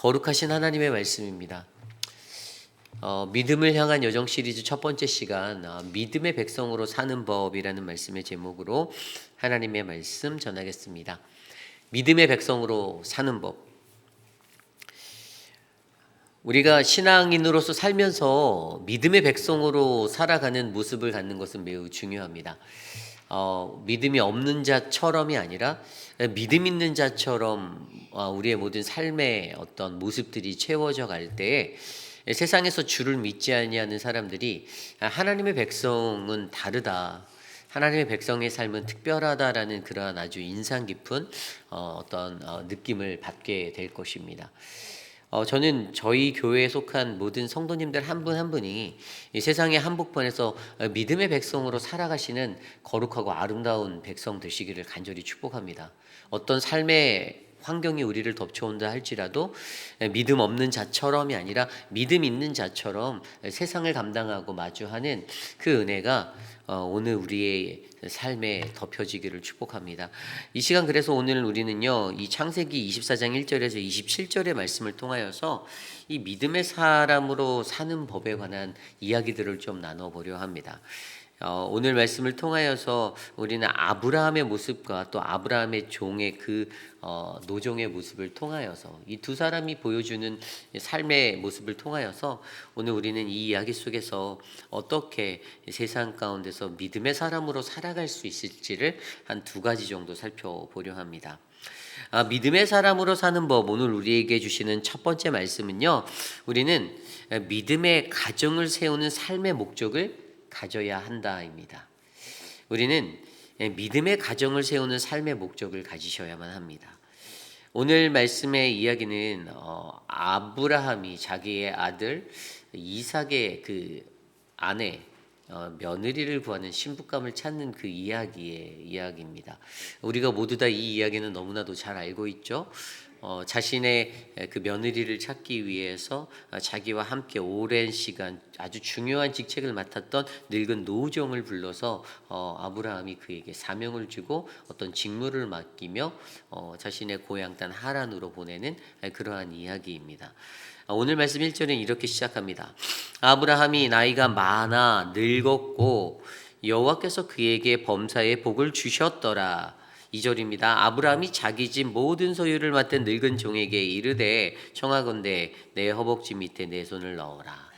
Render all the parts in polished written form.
거룩하신 하나님의 말씀입니다. 믿음을 향한 여정 시리즈 첫 번째 시간, 믿음의 백성으로 사는 법이라는 말씀의 제목으로 하나님의 말씀 전하겠습니다. 믿음의 백성으로 사는 법. 우리가 신앙인으로서 살면서 믿음의 백성으로 살아가는 모습을 갖는 것은 매우 중요합니다. 믿음이 없는 자처럼이 아니라 믿음 있는 자처럼 우리의 모든 삶의 어떤 모습들이 채워져 갈 때에 세상에서 주를 믿지 아니하는 사람들이 하나님의 백성은 다르다. 하나님의 백성의 삶은 특별하다라는 그러한 아주 인상 깊은 어떤 느낌을 받게 될 것입니다. 저는 저희 교회에 속한 모든 성도님들 한 분 한 분이 이 세상의 한복판에서 믿음의 백성으로 살아가시는 거룩하고 아름다운 백성 되시기를 간절히 축복합니다. 어떤 삶의 환경이 우리를 덮쳐온다 할지라도 믿음 없는 자처럼이 아니라 믿음 있는 자처럼 세상을 감당하고 마주하는 그 은혜가 오늘 우리의 삶에 덮여지기를 축복합니다. 이 시간 그래서 오늘 우리는요, 이 창세기 24장 1절에서 27절의 말씀을 통하여서 이 믿음의 사람으로 사는 법에 관한 이야기들을 좀 나눠보려 합니다. 오늘 말씀을 통하여서 우리는 아브라함의 모습과 또 아브라함의 종의 그 노종의 모습을 통하여서 이 두 사람이 보여주는 삶의 모습을 통하여서 오늘 우리는 이 이야기 속에서 어떻게 세상 가운데서 믿음의 사람으로 살아갈 수 있을지를 한 두 가지 정도 살펴보려 합니다. 믿음의 사람으로 사는 법, 오늘 우리에게 주시는 첫 번째 말씀은요, 우리는 믿음의 가정을 세우는 삶의 목적을 가져야 한다입니다. 우리는 믿음의 가정을 세우는 삶의 목적을 가지셔야만 합니다. 오늘 말씀의 이야기는 아브라함이 자기의 아들 이삭의 그 아내 며느리를 구하는 신부감을 찾는 그 이야기의 이야기입니다. 우리가 모두 다 이 이야기는 너무나도 잘 알고 있죠. 자신의 그 며느리를 찾기 위해서 자기와 함께 오랜 시간 아주 중요한 직책을 맡았던 늙은 노종을 불러서 아브라함이 그에게 사명을 주고 어떤 직무를 맡기며 자신의 고향 땅 하란으로 보내는 그러한 이야기입니다. 오늘 말씀 1절은 이렇게 시작합니다. 아브라함이 나이가 많아 늙었고 여호와께서 그에게 범사에 복을 주셨더라. 2절입니다. 아브라함이 자기 집 모든 소유를 맡은 늙은 종에게 이르되 청하건대 내 허벅지 밑에 내 손을 넣어라.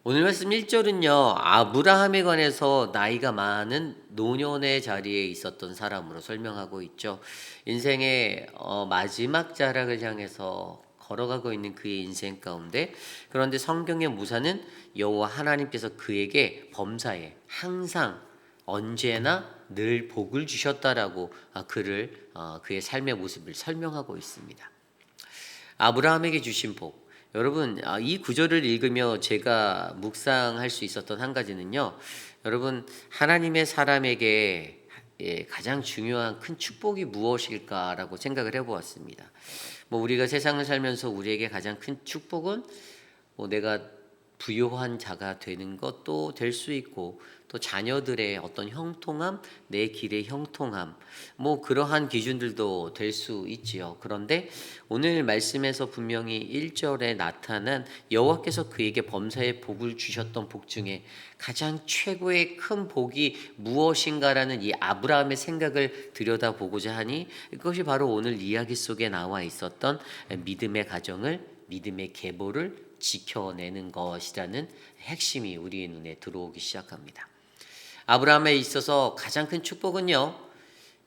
오늘 말씀 1절은요, 아브라함에 관해서 나이가 많은 노년의 자리에 있었던 사람으로 설명하고 있죠. 인생의 마지막 자락을 향해서 걸어가고 있는 그의 인생 가운데, 그런데 성경의 묘사는 여호와 하나님께서 그에게 범사에 항상 언제나 늘 복을 주셨다라고 그의 삶의 모습을 설명하고 있습니다. 아브라함에게 주신 복. 여러분, 이 구절을 읽으며 제가 묵상할 수 있었던 한 가지는요, 여러분, 하나님의 사람에게 가장 중요한 큰 축복이 무엇일까라고 생각을 해보았습니다. 우리가 세상을 살면서 우리에게 가장 큰 축복은 내가 부요한 자가 되는 것도 될 수 있고, 또 자녀들의 어떤 형통함, 내 길의 형통함, 그러한 기준들도 될 수 있지요. 그런데 오늘 말씀에서 분명히 1절에 나타난 여호와께서 그에게 범사에 복을 주셨던 복 중에 가장 최고의 큰 복이 무엇인가라는 이 아브라함의 생각을 들여다보고자 하니, 그것이 바로 오늘 이야기 속에 나와 있었던 믿음의 가정을, 믿음의 계보를 지켜내는 것이라는 핵심이 우리의 눈에 들어오기 시작합니다. 아브라함에 있어서 가장 큰 축복은요,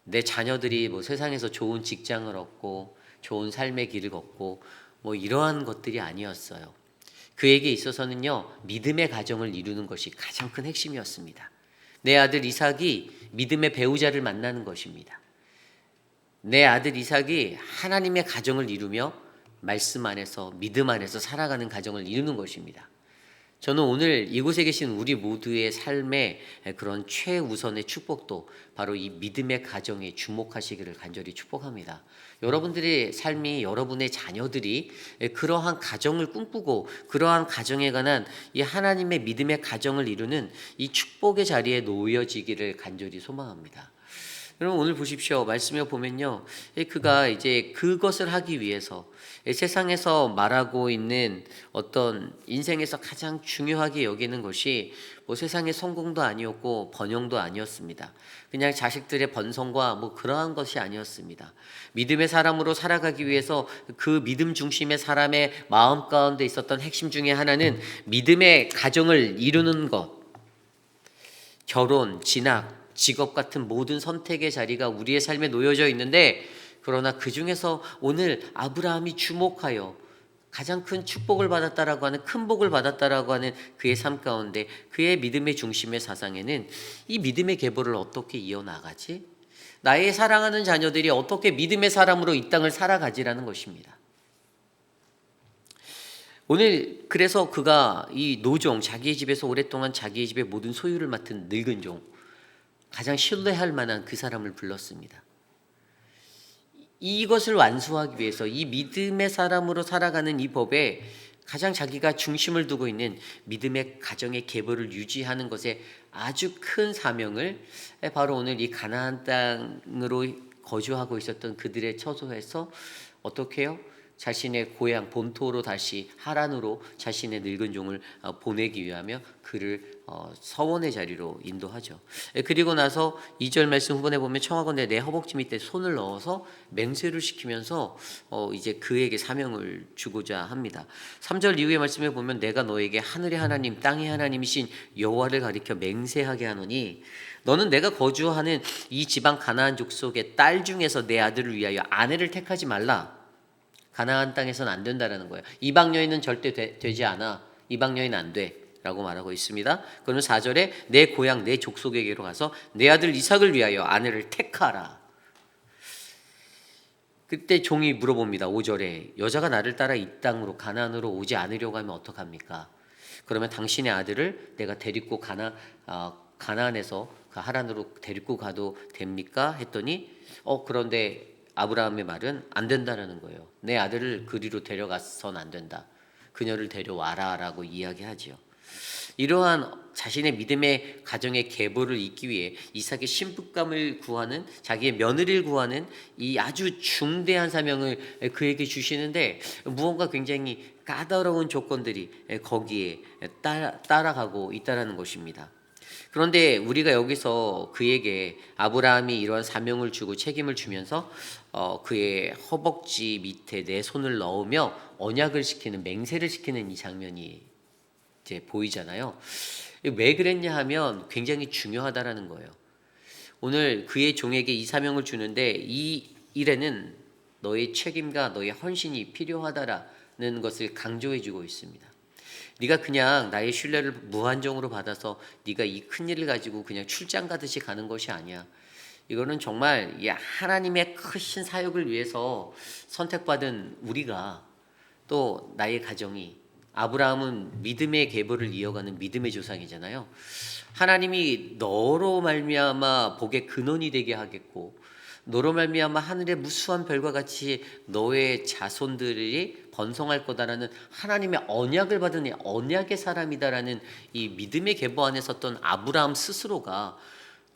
내 자녀들이 세상에서 좋은 직장을 얻고 좋은 삶의 길을 걷고 이러한 것들이 아니었어요. 그에게 있어서는요, 믿음의 가정을 이루는 것이 가장 큰 핵심이었습니다. 내 아들 이삭이 믿음의 배우자를 만나는 것입니다. 내 아들 이삭이 하나님의 가정을 이루며 말씀 안에서, 믿음 안에서 살아가는 가정을 이루는 것입니다. 저는 오늘 이곳에 계신 우리 모두의 삶의 그런 최우선의 축복도 바로 이 믿음의 가정에 주목하시기를 간절히 축복합니다. 여러분들의 삶이, 여러분의 자녀들이 그러한 가정을 꿈꾸고 그러한 가정에 관한 이 하나님의 믿음의 가정을 이루는 이 축복의 자리에 놓여지기를 간절히 소망합니다. 여러분 오늘 보십시오. 말씀에 보면요. 그가 이제 그것을 하기 위해서 세상에서 말하고 있는 어떤 인생에서 가장 중요하게 여기는 것이 뭐 세상의 성공도 아니었고 번영도 아니었습니다. 그냥 자식들의 번성과 뭐 그러한 것이 아니었습니다. 믿음의 사람으로 살아가기 위해서 그 믿음 중심의 사람의 마음 가운데 있었던 핵심 중에 하나는 믿음의 가정을 이루는 것. 결혼, 진학, 직업 같은 모든 선택의 자리가 우리의 삶에 놓여져 있는데, 그러나 그 중에서 오늘 아브라함이 주목하여 가장 큰 축복을 받았다라고 하는, 큰 복을 받았다라고 하는 그의 삶 가운데 그의 믿음의 중심의 사상에는 이 믿음의 계보를 어떻게 이어나가지? 나의 사랑하는 자녀들이 어떻게 믿음의 사람으로 이 땅을 살아가지라는 것입니다. 오늘 그래서 그가 이 노종, 자기의 집에서 오랫동안 자기의 집의 모든 소유를 맡은 늙은 종, 가장 신뢰할 만한 그 사람을 불렀습니다. 이것을 완수하기 위해서 이 믿음의 사람으로 살아가는 이 법에 가장 자기가 중심을 두고 있는 믿음의 가정의 계보를 유지하는 것에 아주 큰 사명을 바로 오늘 이 가나안 땅으로 거주하고 있었던 그들의 처소에서 어떻게 해요? 자신의 고향 본토로 다시 하란으로 자신의 늙은 종을 보내기 위하며 그를 서원의 자리로 인도하죠. 그리고 나서 2절 말씀 후반에 보면 청하건대 내 허벅지 밑에 손을 넣어서 맹세를 시키면서 이제 그에게 사명을 주고자 합니다. 3절 이후의 말씀에 보면 내가 너에게 하늘의 하나님 땅의 하나님이신 여호와를 가리켜 맹세하게 하노니 너는 내가 거주하는 이 지방 가나안 족속의 딸 중에서 내 아들을 위하여 아내를 택하지 말라. 가나안 땅에서는 안 된다라는 거예요. 이방 여인은 절대 되지 않아. 이방 여인 안 돼. 라고 말하고 있습니다. 그러면 4절에 내 고향 내 족속에게로 가서 내 아들 이삭을 위하여 아내를 택하라. 그때 종이 물어봅니다. 5절에 여자가 나를 따라 이 땅으로 가나안으로 오지 않으려고 하면 어떡합니까? 그러면 당신의 아들을 내가 데리고 가나안에서 그 하란으로 데리고 가도 됩니까? 했더니 그런데 아브라함의 말은 안 된다라는 거예요. 내 아들을 그리로 데려가선 안 된다. 그녀를 데려와라라고 이야기하지요. 이러한 자신의 믿음의 가정의 계보를 잇기 위해 이삭의 신부감을 구하는, 자기의 며느리를 구하는 이 아주 중대한 사명을 그에게 주시는데 무언가 굉장히 까다로운 조건들이 거기에 따라가고 있다라는 것입니다. 그런데 우리가 여기서 그에게 아브라함이 이러한 사명을 주고 책임을 주면서 그의 허벅지 밑에 내 손을 넣으며 언약을 시키는, 맹세를 시키는 이 장면이 이제 보이잖아요. 왜 그랬냐 하면 굉장히 중요하다라는 거예요. 오늘 그의 종에게 이 사명을 주는데 이 일에는 너의 책임과 너의 헌신이 필요하다라는 것을 강조해 주고 있습니다. 네가 그냥 나의 신뢰를 무한정으로 받아서 네가 이 큰일을 가지고 그냥 출장 가듯이 가는 것이 아니야. 이거는 정말 하나님의 크신 사역을 위해서 선택받은 우리가, 또 나의 가정이, 아브라함은 믿음의 계보를 이어가는 믿음의 조상이잖아요. 하나님이 너로 말미암아 복의 근원이 되게 하겠고 너로 말미암아 하늘의 무수한 별과 같이 너의 자손들이 번성할 거다라는 하나님의 언약을 받은 언약의 사람이다라는 이 믿음의 계보 안에 섰던 아브라함 스스로가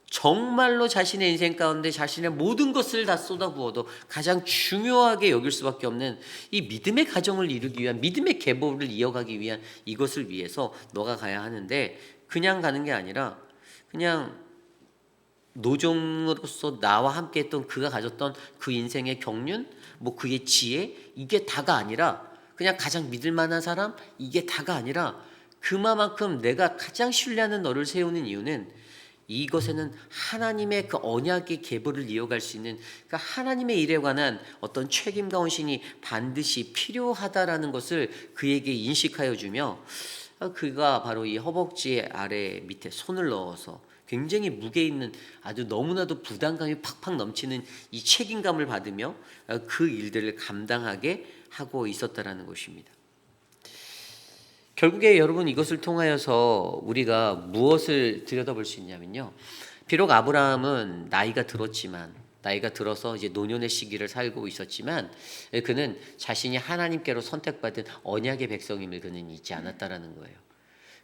정말로 자신의 인생 가운데 자신의 모든 것을 다 쏟아부어도 가장 중요하게 여길 수밖에 없는 이 믿음의 가정을 이루기 위한, 믿음의 계보를 이어가기 위한 이것을 위해서 너가 가야 하는데 그냥 가는 게 아니라 그냥 노종으로서 나와 함께 했던 그가 가졌던 그 인생의 경륜, 뭐 그의 지혜, 이게 다가 아니라 그냥 가장 믿을 만한 사람, 이게 다가 아니라 그만큼 내가 가장 신뢰하는 너를 세우는 이유는 이것에는 하나님의 그 언약의 계보를 이어갈 수 있는 그 하나님의 일에 관한 어떤 책임과 헌신이 반드시 필요하다라는 것을 그에게 인식하여 주며 그가 바로 이 허벅지 아래 밑에 손을 넣어서 굉장히 무게 있는, 아주 너무나도 부담감이 팍팍 넘치는 이 책임감을 받으며 그 일들을 감당하게 하고 있었다라는 것입니다. 결국에 여러분 이것을 통하여서 우리가 무엇을 들여다볼 수 있냐면요. 비록 아브라함은 나이가 들어서 이제 노년의 시기를 살고 있었지만 그는 자신이 하나님께로 선택받은 언약의 백성임을 그는 잊지 않았다라는 거예요.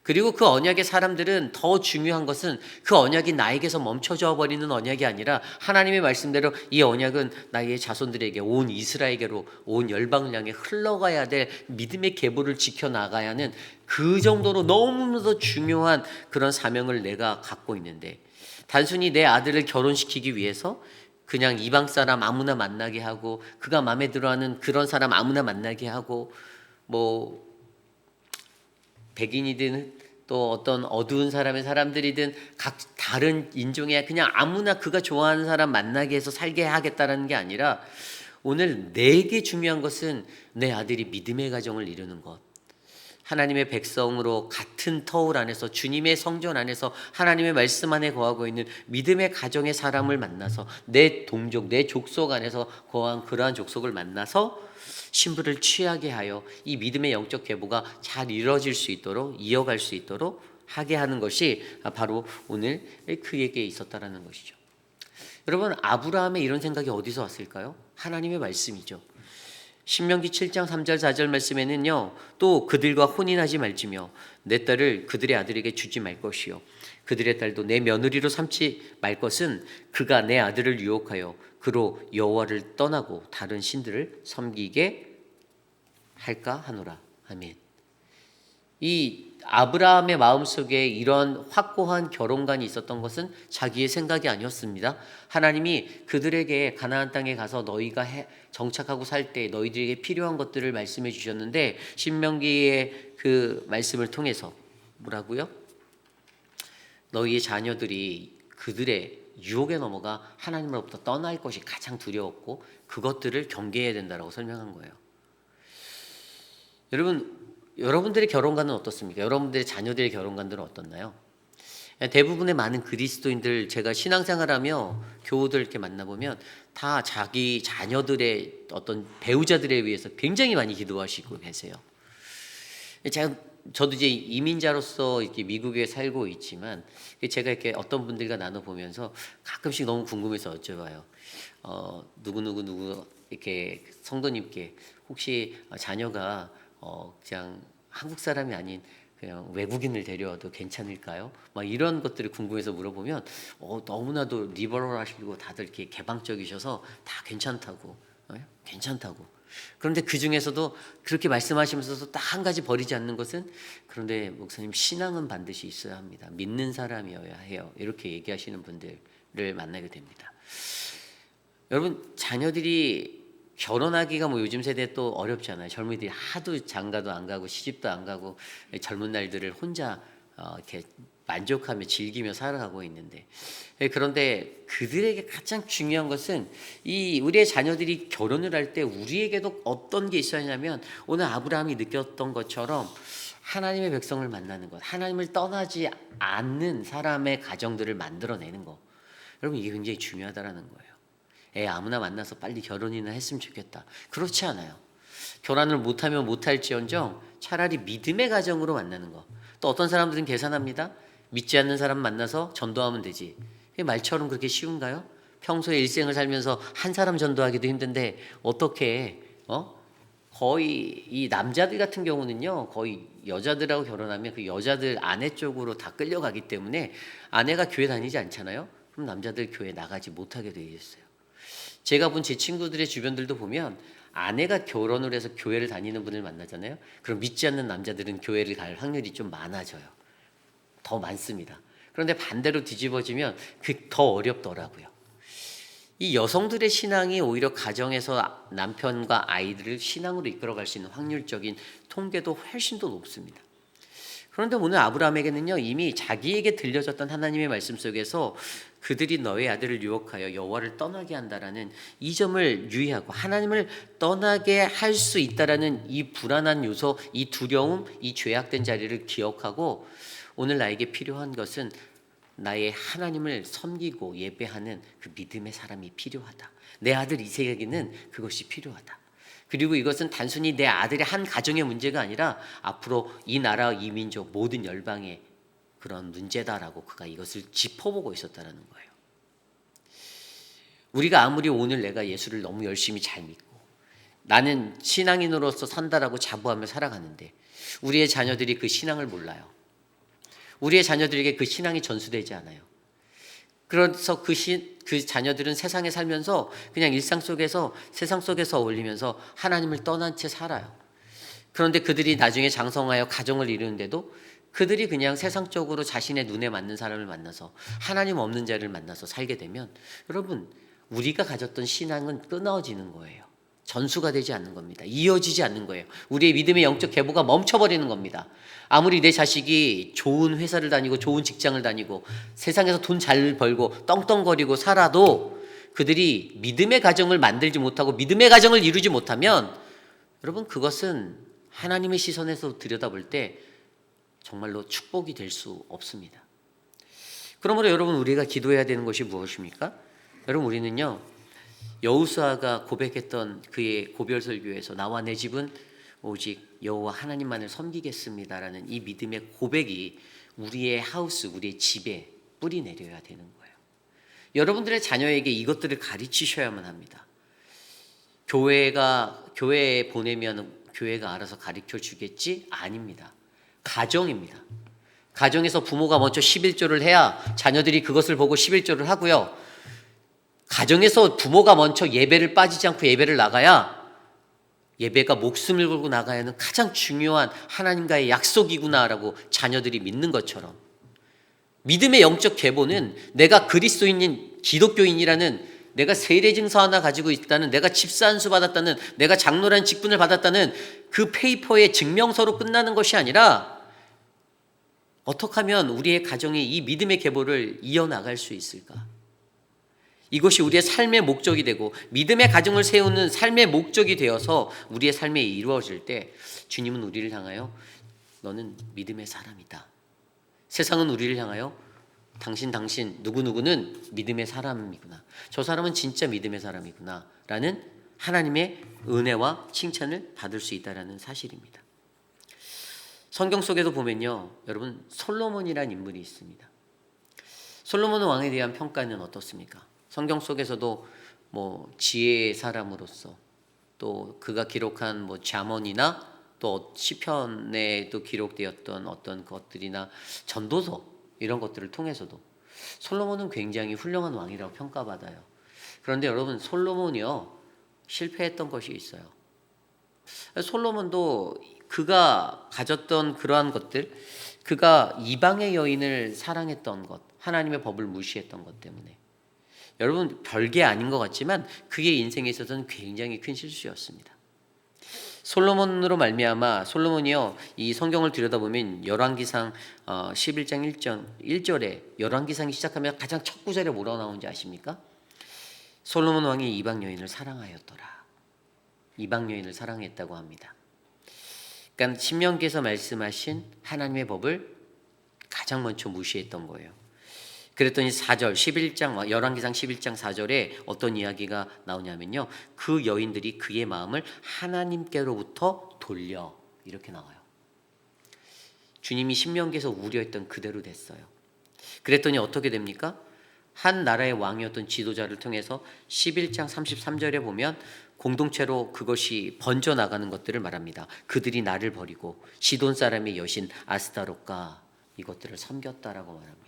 그리고 그 언약의 사람들은 더 중요한 것은 그 언약이 나에게서 멈춰져 버리는 언약이 아니라 하나님의 말씀대로 이 언약은 나의 자손들에게 온 이스라엘에게로 온 열방을 향해 흘러가야 될 믿음의 계보를 지켜나가야 하는 그 정도로 너무나도 중요한 그런 사명을 내가 갖고 있는데 단순히 내 아들을 결혼시키기 위해서 그냥 이방 사람 아무나 만나게 하고 그가 마음에 들어하는 그런 사람 아무나 만나게 하고 뭐 백인이든 또 어떤 어두운 사람의 사람들이든 각 다른 인종의 그냥 아무나 그가 좋아하는 사람 만나게 해서 살게 하겠다라는 게 아니라 오늘 내게 중요한 것은 내 아들이 믿음의 가정을 이루는 것. 하나님의 백성으로 같은 터울 안에서 주님의 성전 안에서 하나님의 말씀 안에 거하고 있는 믿음의 가정의 사람을 만나서 내 동족, 내 족속 안에서 거한 그러한 족속을 만나서 신부를 취하게 하여 이 믿음의 영적 계보가 잘 이루어질 수 있도록 이어갈 수 있도록 하게 하는 것이 바로 오늘 그에게 있었다라는 것이죠. 여러분, 아브라함의 이런 생각이 어디서 왔을까요? 하나님의 말씀이죠. 신명기 7장 3절 4절 말씀에는요. 또 그들과 혼인하지 말지며 내 딸을 그들의 아들에게 주지 말 것이요 그들의 딸도 내 며느리로 삼지 말 것은 그가 내 아들을 유혹하여 그로 여호와를 떠나고 다른 신들을 섬기게 할까 하노라. 아멘. 이 아브라함의 마음속에 이런 확고한 결혼관이 있었던 것은 자기의 생각이 아니었습니다. 하나님이 그들에게 가나안 땅에 가서 너희가 정착하고 살 때 너희들에게 필요한 것들을 말씀해 주셨는데 신명기의 그 말씀을 통해서 뭐라고요? 너희의 자녀들이 그들의 유혹에 넘어가 하나님으로부터 떠날 것이 가장 두려웠고 그것들을 경계해야 된다라고 설명한 거예요. 여러분들의 결혼관은 어떻습니까? 여러분들의 자녀들의 결혼관들은 어떻나요? 대부분의 많은 그리스도인들 제가 신앙생활하며 교우들 이렇게 만나보면 다 자기 자녀들의 어떤 배우자들에 위해서 굉장히 많이 기도하시고 계세요. 저도 이제 이민자로서 이렇게 미국에 살고 있지만 제가 이렇게 어떤 분들과 나눠보면서 가끔씩 너무 궁금해서 여쭤봐요. 누구 이렇게 성도님께 혹시 자녀가 그냥 한국 사람이 아닌 그냥 외국인을 데려와도 괜찮을까요? 막 이런 것들을 궁금해서 물어보면 너무나도 리버럴하시고 다들 이렇게 개방적이셔서 다 괜찮다고, 괜찮다고. 그런데 그 중에서도 그렇게 말씀하시면서도 딱 한 가지 버리지 않는 것은 그런데 목사님 신앙은 반드시 있어야 합니다. 믿는 사람이어야 해요. 이렇게 얘기하시는 분들을 만나게 됩니다. 여러분 자녀들이 결혼하기가 뭐 요즘 세대 또 어렵잖아요. 젊은이들이 하도 장가도 안 가고 시집도 안 가고 젊은 날들을 혼자 이렇게 만족하며 즐기며 살아가고 있는데 그런데 그들에게 가장 중요한 것은 이 우리의 자녀들이 결혼을 할 때 우리에게도 어떤 게 있어야 하냐면 오늘 아브라함이 느꼈던 것처럼 하나님의 백성을 만나는 것, 하나님을 떠나지 않는 사람의 가정들을 만들어내는 것. 여러분 이게 굉장히 중요하다라는 거예요. 애 아무나 만나서 빨리 결혼이나 했으면 좋겠다. 그렇지 않아요. 결혼을 못하면 못할지언정 차라리 믿음의 가정으로 만나는 거. 또 어떤 사람들은 계산합니다. 믿지 않는 사람 만나서 전도하면 되지. 말처럼 그렇게 쉬운가요? 평소에 일생을 살면서 한 사람 전도하기도 힘든데 어떻게 거의 이 남자들 같은 경우는요. 거의 여자들하고 결혼하면 그 여자들 아내 쪽으로 다 끌려가기 때문에 아내가 교회 다니지 않잖아요. 그럼 남자들 교회 나가지 못하게 되어 있어요. 제가 본 제 친구들의 주변들도 보면 아내가 결혼을 해서 교회를 다니는 분을 만나잖아요. 그럼 믿지 않는 남자들은 교회를 갈 확률이 좀 많아져요. 더 많습니다. 그런데 반대로 뒤집어지면 더 어렵더라고요. 이 여성들의 신앙이 오히려 가정에서 남편과 아이들을 신앙으로 이끌어갈 수 있는 확률적인 통계도 훨씬 더 높습니다. 그런데 오늘 아브라함에게는요 이미 자기에게 들려졌던 하나님의 말씀 속에서 그들이 너의 아들을 유혹하여 여호와를 떠나게 한다라는 이 점을 유의하고 하나님을 떠나게 할 수 있다라는 이 불안한 요소, 이 두려움, 이 죄악된 자리를 기억하고 오늘 나에게 필요한 것은 나의 하나님을 섬기고 예배하는 그 믿음의 사람이 필요하다. 내 아들 이세에게는 그것이 필요하다. 그리고 이것은 단순히 내 아들의 한 가정의 문제가 아니라 앞으로 이 나라, 이 민족, 모든 열방의 그런 문제다라고 그가 이것을 짚어보고 있었다는 거예요. 우리가 아무리 오늘 내가 예수를 너무 열심히 잘 믿고 나는 신앙인으로서 산다라고 자부하며 살아가는데 우리의 자녀들이 그 신앙을 몰라요. 우리의 자녀들에게 그 신앙이 전수되지 않아요. 그래서 그 자녀들은 세상에 살면서 그냥 일상 속에서 세상 속에서 어울리면서 하나님을 떠난 채 살아요. 그런데 그들이 나중에 장성하여 가정을 이루는데도 그들이 그냥 세상적으로 자신의 눈에 맞는 사람을 만나서 하나님 없는 자를 만나서 살게 되면 여러분 우리가 가졌던 신앙은 끊어지는 거예요. 전수가 되지 않는 겁니다. 이어지지 않는 거예요. 우리의 믿음의 영적 계보가 멈춰버리는 겁니다. 아무리 내 자식이 좋은 회사를 다니고 좋은 직장을 다니고 세상에서 돈 잘 벌고 떵떵거리고 살아도 그들이 믿음의 가정을 만들지 못하고 믿음의 가정을 이루지 못하면 여러분 그것은 하나님의 시선에서 들여다볼 때 정말로 축복이 될 수 없습니다. 그러므로 여러분 우리가 기도해야 되는 것이 무엇입니까? 여러분 우리는요 여호수아가 고백했던 그의 고별 설교에서 나와 내 집은 오직 여호와 하나님만을 섬기겠습니다라는 이 믿음의 고백이 우리의 하우스, 우리의 집에 뿌리 내려야 되는 거예요. 여러분들의 자녀에게 이것들을 가르치셔야만 합니다. 교회에 보내면 교회가 알아서 가르쳐 주겠지? 아닙니다. 가정입니다. 가정에서 부모가 먼저 11조를 해야 자녀들이 그것을 보고 11조를 하고요. 가정에서 부모가 먼저 예배를 빠지지 않고 예배를 나가야 예배가 목숨을 걸고 나가야 하는 가장 중요한 하나님과의 약속이구나라고 자녀들이 믿는 것처럼 믿음의 영적 계보는 내가 그리스도인인 기독교인이라는 내가 세례 증서 하나 가지고 있다는 내가 집사 한 수 받았다는 내가 장로라는 직분을 받았다는 그 페이퍼의 증명서로 끝나는 것이 아니라 어떻게 하면 우리의 가정이 이 믿음의 계보를 이어나갈 수 있을까? 이것이 우리의 삶의 목적이 되고 믿음의 가정을 세우는 삶의 목적이 되어서 우리의 삶에 이루어질 때 주님은 우리를 향하여 너는 믿음의 사람이다. 세상은 우리를 향하여 당신 누구누구는 믿음의 사람이구나. 저 사람은 진짜 믿음의 사람이구나 라는 하나님의 은혜와 칭찬을 받을 수 있다는 사실입니다. 성경 속에도 보면요 여러분 솔로몬이라는 인물이 있습니다. 솔로몬 왕에 대한 평가는 어떻습니까? 성경 속에서도 지혜의 사람으로서 또 그가 기록한 잠언이나 또 시편에도 기록되었던 어떤 것들이나 전도서 이런 것들을 통해서도 솔로몬은 굉장히 훌륭한 왕이라고 평가받아요. 그런데 여러분 솔로몬이요 실패했던 것이 있어요. 솔로몬도 그가 가졌던 그러한 것들, 그가 이방의 여인을 사랑했던 것, 하나님의 법을 무시했던 것 때문에 여러분 별게 아닌 것 같지만 그의 인생에 있어서는 굉장히 큰 실수였습니다. 솔로몬으로 말미암아 솔로몬이요 이 성경을 들여다보면 열왕기상 11장 1절에 열왕기상이 시작하면 가장 첫 구절에 뭐라고 나오는지 아십니까? 솔로몬 왕이 이방 여인을 사랑하였더라. 이방 여인을 사랑했다고 합니다. 그러니까 신명기에서 말씀하신 하나님의 법을 가장 먼저 무시했던 거예요. 그랬더니 4절 11장 열왕기상 11장 4절에 어떤 이야기가 나오냐면요. 그 여인들이 그의 마음을 하나님께로부터 돌려 이렇게 나와요. 주님이 신명기에서 우려했던 그대로 됐어요. 그랬더니 어떻게 됩니까? 한 나라의 왕이었던 지도자를 통해서 11장 33절에 보면 공동체로 그것이 번져나가는 것들을 말합니다. 그들이 나를 버리고 시돈 사람의 여신 아스타롯과 이것들을 섬겼다라고 말합니다.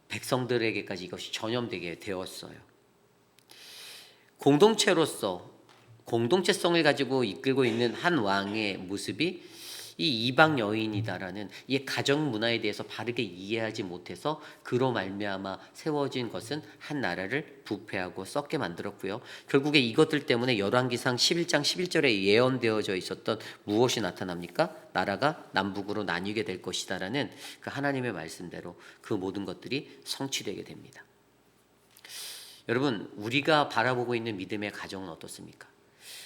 백성들에게까지 이것이 전염되게 되었어요. 공동체로서 공동체성을 가지고 이끌고 있는 한 왕의 모습이 이 이방 여인이다라는 이 가정 문화에 대해서 바르게 이해하지 못해서 그로 말미암아 세워진 것은 한 나라를 부패하고 썩게 만들었고요. 결국에 이것들 때문에 열왕기상 11장 11절에 예언되어져 있었던 무엇이 나타납니까? 나라가 남북으로 나뉘게 될 것이다라는 그 하나님의 말씀대로 그 모든 것들이 성취되게 됩니다. 여러분 우리가 바라보고 있는 믿음의 가정은 어떻습니까?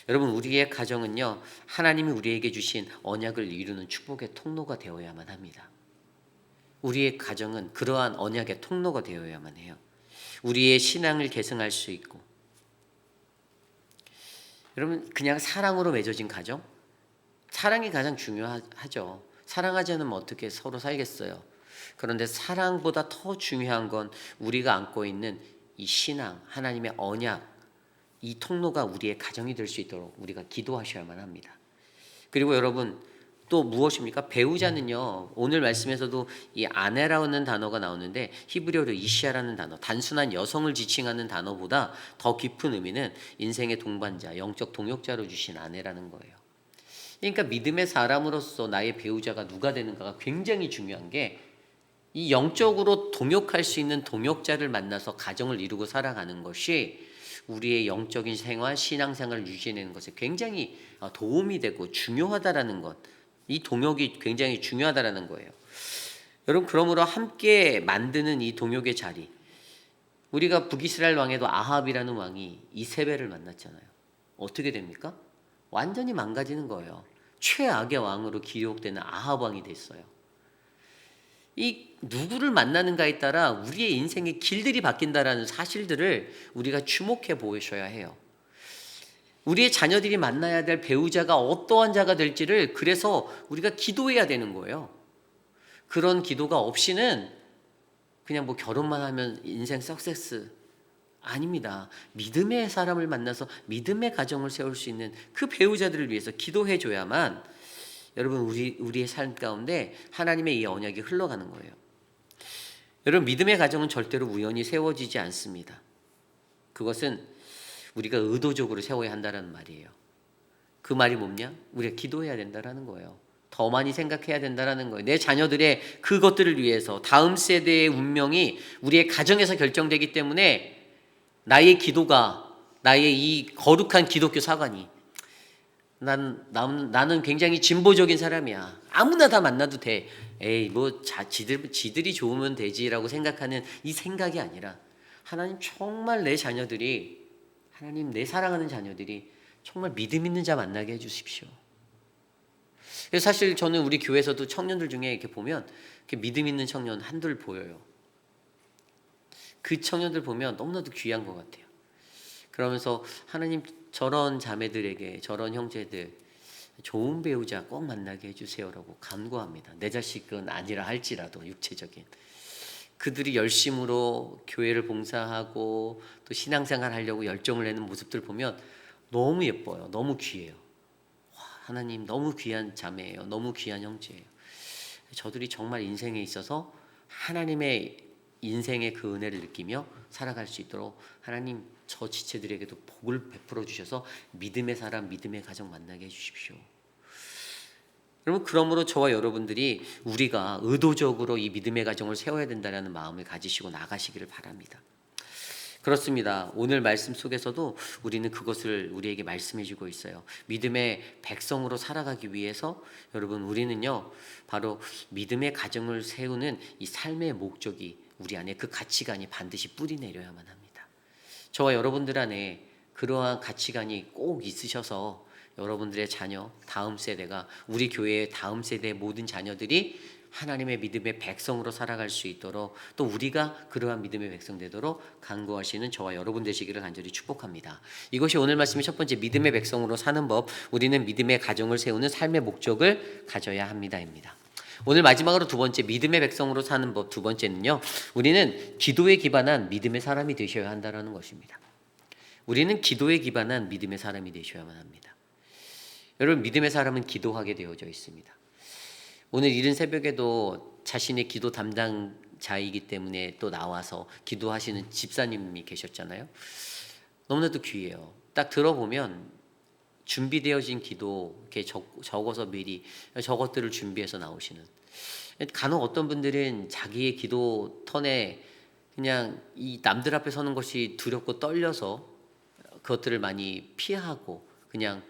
여러분 우리의 가정은요 하나님이 우리에게 주신 언약을 이루는 축복의 통로가 되어야만 합니다. 우리의 가정은 그러한 언약의 통로가 되어야만 해요. 우리의 신앙을 계승할 수 있고 여러분 그냥 사랑으로 맺어진 가정? 사랑이 가장 중요하죠. 사랑하지 않으면 어떻게 서로 살겠어요. 그런데 사랑보다 더 중요한 건 우리가 안고 있는 이 신앙, 하나님의 언약 이 통로가 우리의 가정이 될 수 있도록 우리가 기도하셔야만 합니다. 그리고 여러분 또 무엇입니까? 배우자는요. 오늘 말씀에서도 이 아내라는 단어가 나오는데 히브리어로 이시아라는 단어, 단순한 여성을 지칭하는 단어보다 더 깊은 의미는 인생의 동반자, 영적 동역자로 주신 아내라는 거예요. 그러니까 믿음의 사람으로서 나의 배우자가 누가 되는가가 굉장히 중요한 게 이 영적으로 동역할 수 있는 동역자를 만나서 가정을 이루고 살아가는 것이 우리의 영적인 생활, 신앙생활을 유지해내는 것에 굉장히 도움이 되고 중요하다라는 것. 이 동역이 굉장히 중요하다라는 거예요. 여러분, 그러므로 함께 만드는 이 동역의 자리. 우리가 북이스라엘 왕에도 아합이라는 왕이 이세벨을 만났잖아요. 어떻게 됩니까? 완전히 망가지는 거예요. 최악의 왕으로 기록되는 아합 왕이 됐어요. 이 누구를 만나는가에 따라 우리의 인생의 길들이 바뀐다라는 사실들을 우리가 주목해 보셔야 해요. 우리의 자녀들이 만나야 될 배우자가 어떠한 자가 될지를 그래서 우리가 기도해야 되는 거예요. 그런 기도가 없이는 그냥 뭐 결혼만 하면 인생 석세스 아닙니다. 믿음의 사람을 만나서 믿음의 가정을 세울 수 있는 그 배우자들을 위해서 기도해 줘야만 여러분 우리의 삶 가운데 하나님의 이 언약이 흘러가는 거예요. 여러분, 믿음의 가정은 절대로 우연히 세워지지 않습니다. 그것은 우리가 의도적으로 세워야 한다는 말이에요. 그 말이 뭐냐? 우리가 기도해야 된다는 거예요. 더 많이 생각해야 된다는 거예요. 내 자녀들의 그것들을 위해서 다음 세대의 운명이 우리의 가정에서 결정되기 때문에 나의 기도가 나의 이 거룩한 기독교 사관이 나는 굉장히 진보적인 사람이야. 아무나 다 만나도 돼. 에이 뭐 지들이 좋으면 되지라고 생각하는 이 생각이 아니라 하나님 정말 내 자녀들이 하나님 내 사랑하는 자녀들이 정말 믿음 있는 자 만나게 해주십시오. 그래서 사실 저는 우리 교회에서도 청년들 중에 이렇게 보면 이렇게 믿음 있는 청년 한둘 보여요. 그 청년들 보면 너무나도 귀한 것 같아요. 그러면서 하나님 저런 자매들에게 저런 형제들 좋은 배우자 꼭 만나게 해주세요라고 간구합니다. 내 자식은 아니라 할지라도 육체적인 그들이 열심으로 교회를 봉사하고 또 신앙생활 하려고 열정을 내는 모습들 보면 너무 예뻐요. 너무 귀해요. 와, 하나님 너무 귀한 자매예요. 너무 귀한 형제예요. 저들이 정말 인생에 있어서 하나님의 인생의 그 은혜를 느끼며 살아갈 수 있도록 하나님 저 지체들에게도 복을 베풀어 주셔서 믿음의 사람, 믿음의 가정 만나게 해주십시오. 여러분, 그러므로 저와 여러분들이 우리가 의도적으로 이 믿음의 가정을 세워야 된다는 마음을 가지시고 나가시기를 바랍니다. 그렇습니다. 오늘 말씀 속에서도 우리는 그것을 우리에게 말씀해 주고 있어요. 믿음의 백성으로 살아가기 위해서 여러분 우리는요 바로 믿음의 가정을 세우는 이 삶의 목적이 우리 안에 그 가치관이 반드시 뿌리 내려야만 합니다. 저와 여러분들 안에 그러한 가치관이 꼭 있으셔서 여러분들의 자녀, 다음 세대가 우리 교회의 다음 세대의 모든 자녀들이 하나님의 믿음의 백성으로 살아갈 수 있도록 또 우리가 그러한 믿음의 백성 되도록 간구하시는 저와 여러분 되시기를 간절히 축복합니다. 이것이 오늘 말씀의 첫 번째 믿음의 백성으로 사는 법, 우리는 믿음의 가정을 세우는 삶의 목적을 가져야 합니다입니다. 오늘 마지막으로 두 번째 믿음의 백성으로 사는 법 두 번째는요. 우리는 기도에 기반한 믿음의 사람이 되셔야 한다는 것입니다. 우리는 기도에 기반한 믿음의 사람이 되셔야만 합니다. 여러분 믿음의 사람은 기도하게 되어져 있습니다. 오늘 이른 새벽에도 자신의 기도 담당자이기 때문에 또 나와서 기도하시는 집사님이 계셨잖아요. 너무나도 귀해요. 딱 들어보면 준비되어진 기도 이렇게 적어서 미리 저것들을 준비해서 나오시는 간혹 어떤 분들은 자기의 기도 턴에 그냥 이 남들 앞에 서는 것이 두렵고 떨려서 그것들을 많이 피하고 그냥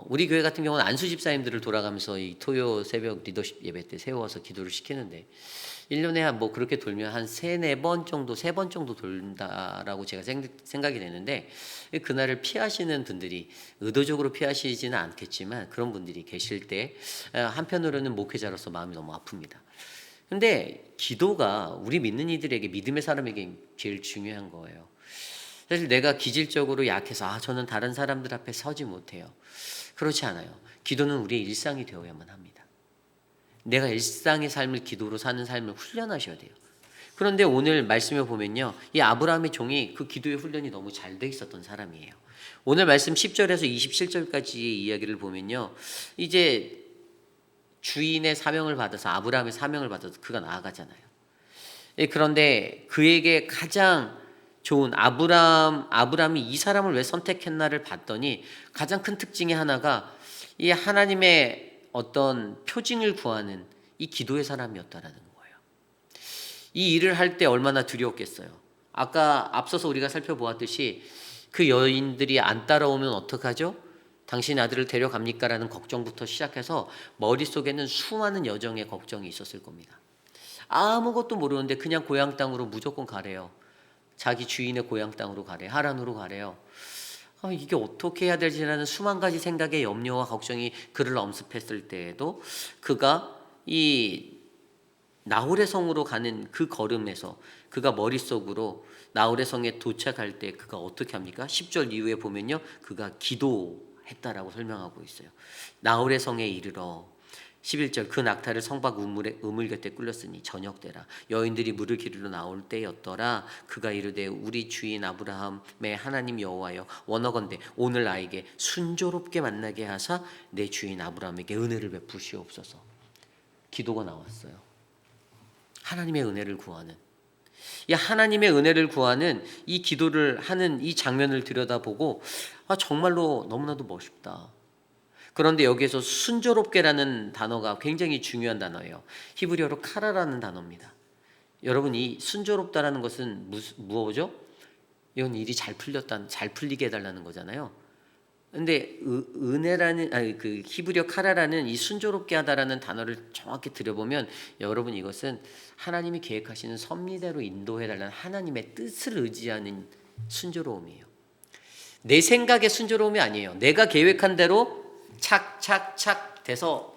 우리 교회 같은 경우는 안수 집사님들을 돌아가면서 이 토요 새벽 리더십 예배 때 세워서 기도를 시키는데 1년에 한 뭐 그렇게 돌면 한 3-4번 정도 3번 정도 돌린다라고 제가 생각이 되는데 그날을 피하시는 분들이 의도적으로 피하시지는 않겠지만 그런 분들이 계실 때 한편으로는 목회자로서 마음이 너무 아픕니다. 근데 기도가 우리 믿는 이들에게 믿음의 사람에게 제일 중요한 거예요. 사실 내가 기질적으로 약해서 저는 다른 사람들 앞에 서지 못해요. 그렇지 않아요. 기도는 우리의 일상이 되어야만 합니다. 내가 일상의 삶을 기도로 사는 삶을 훈련하셔야 돼요. 그런데 오늘 말씀에 보면요. 이 아브라함의 종이 그 기도의 훈련이 너무 잘 돼 있었던 사람이에요. 오늘 말씀 10절에서 27절까지의 이야기를 보면요. 이제 주인의 사명을 받아서, 아브라함의 사명을 받아서 그가 나아가잖아요. 그런데 그에게 가장 좋은 아브라함이 이 사람을 왜 선택했나를 봤더니 가장 큰 특징이 하나가 이 하나님의 어떤 표징을 구하는 이 기도의 사람이었다라는 거예요. 이 일을 할 때 얼마나 두려웠겠어요. 아까 앞서서 우리가 살펴보았듯이 그 여인들이 안 따라오면 어떡하죠? 당신 아들을 데려갑니까? 라는 걱정부터 시작해서 머릿속에는 수많은 여정의 걱정이 있었을 겁니다. 아무것도 모르는데 그냥 고향 땅으로 무조건 가래요. 자기 주인의 고향 땅으로 가래, 하란으로 가래요. 이게 어떻게 해야 될지라는 수만 가지 생각의 염려와 걱정이 그를 엄습했을 때에도 그가 이 나홀의 성으로 가는 그 걸음에서 그가 머릿속으로 나홀의 성에 도착할 때 그가 어떻게 합니까? 10절 이후에 보면요, 그가 기도했다라고 설명하고 있어요. 나홀의 성에 이르러 11절 그 낙타를 성박 우물 곁에 꿀렸으니 저녁되라. 여인들이 물을 기르러 나올 때였더라. 그가 이르되 우리 주인 아브라함의 하나님 여호와여 원하건대 오늘 나에게 순조롭게 만나게 하사 내 주인 아브라함에게 은혜를 베푸시옵소서. 기도가 나왔어요. 하나님의 은혜를 구하는, 이 하나님의 은혜를 구하는 이 기도를 하는 이 장면을 들여다보고 정말로 너무나도 멋있다. 그런데 여기에서 순조롭게라는 단어가 굉장히 중요한 단어예요. 히브리어로 카라라는 단어입니다. 여러분, 이 순조롭다라는 것은 무엇이죠? 이건 일이 잘 풀리게 해달라는 거잖아요. 근데 은혜라는 그 히브리어 카라라는 이 순조롭게 하다라는 단어를 정확히 들여보면 여러분, 이것은 하나님이 계획하시는 섭리대로 인도해달라는 하나님의 뜻을 의지하는 순조로움이에요. 내 생각의 순조로움이 아니에요. 내가 계획한 대로 착착착 돼서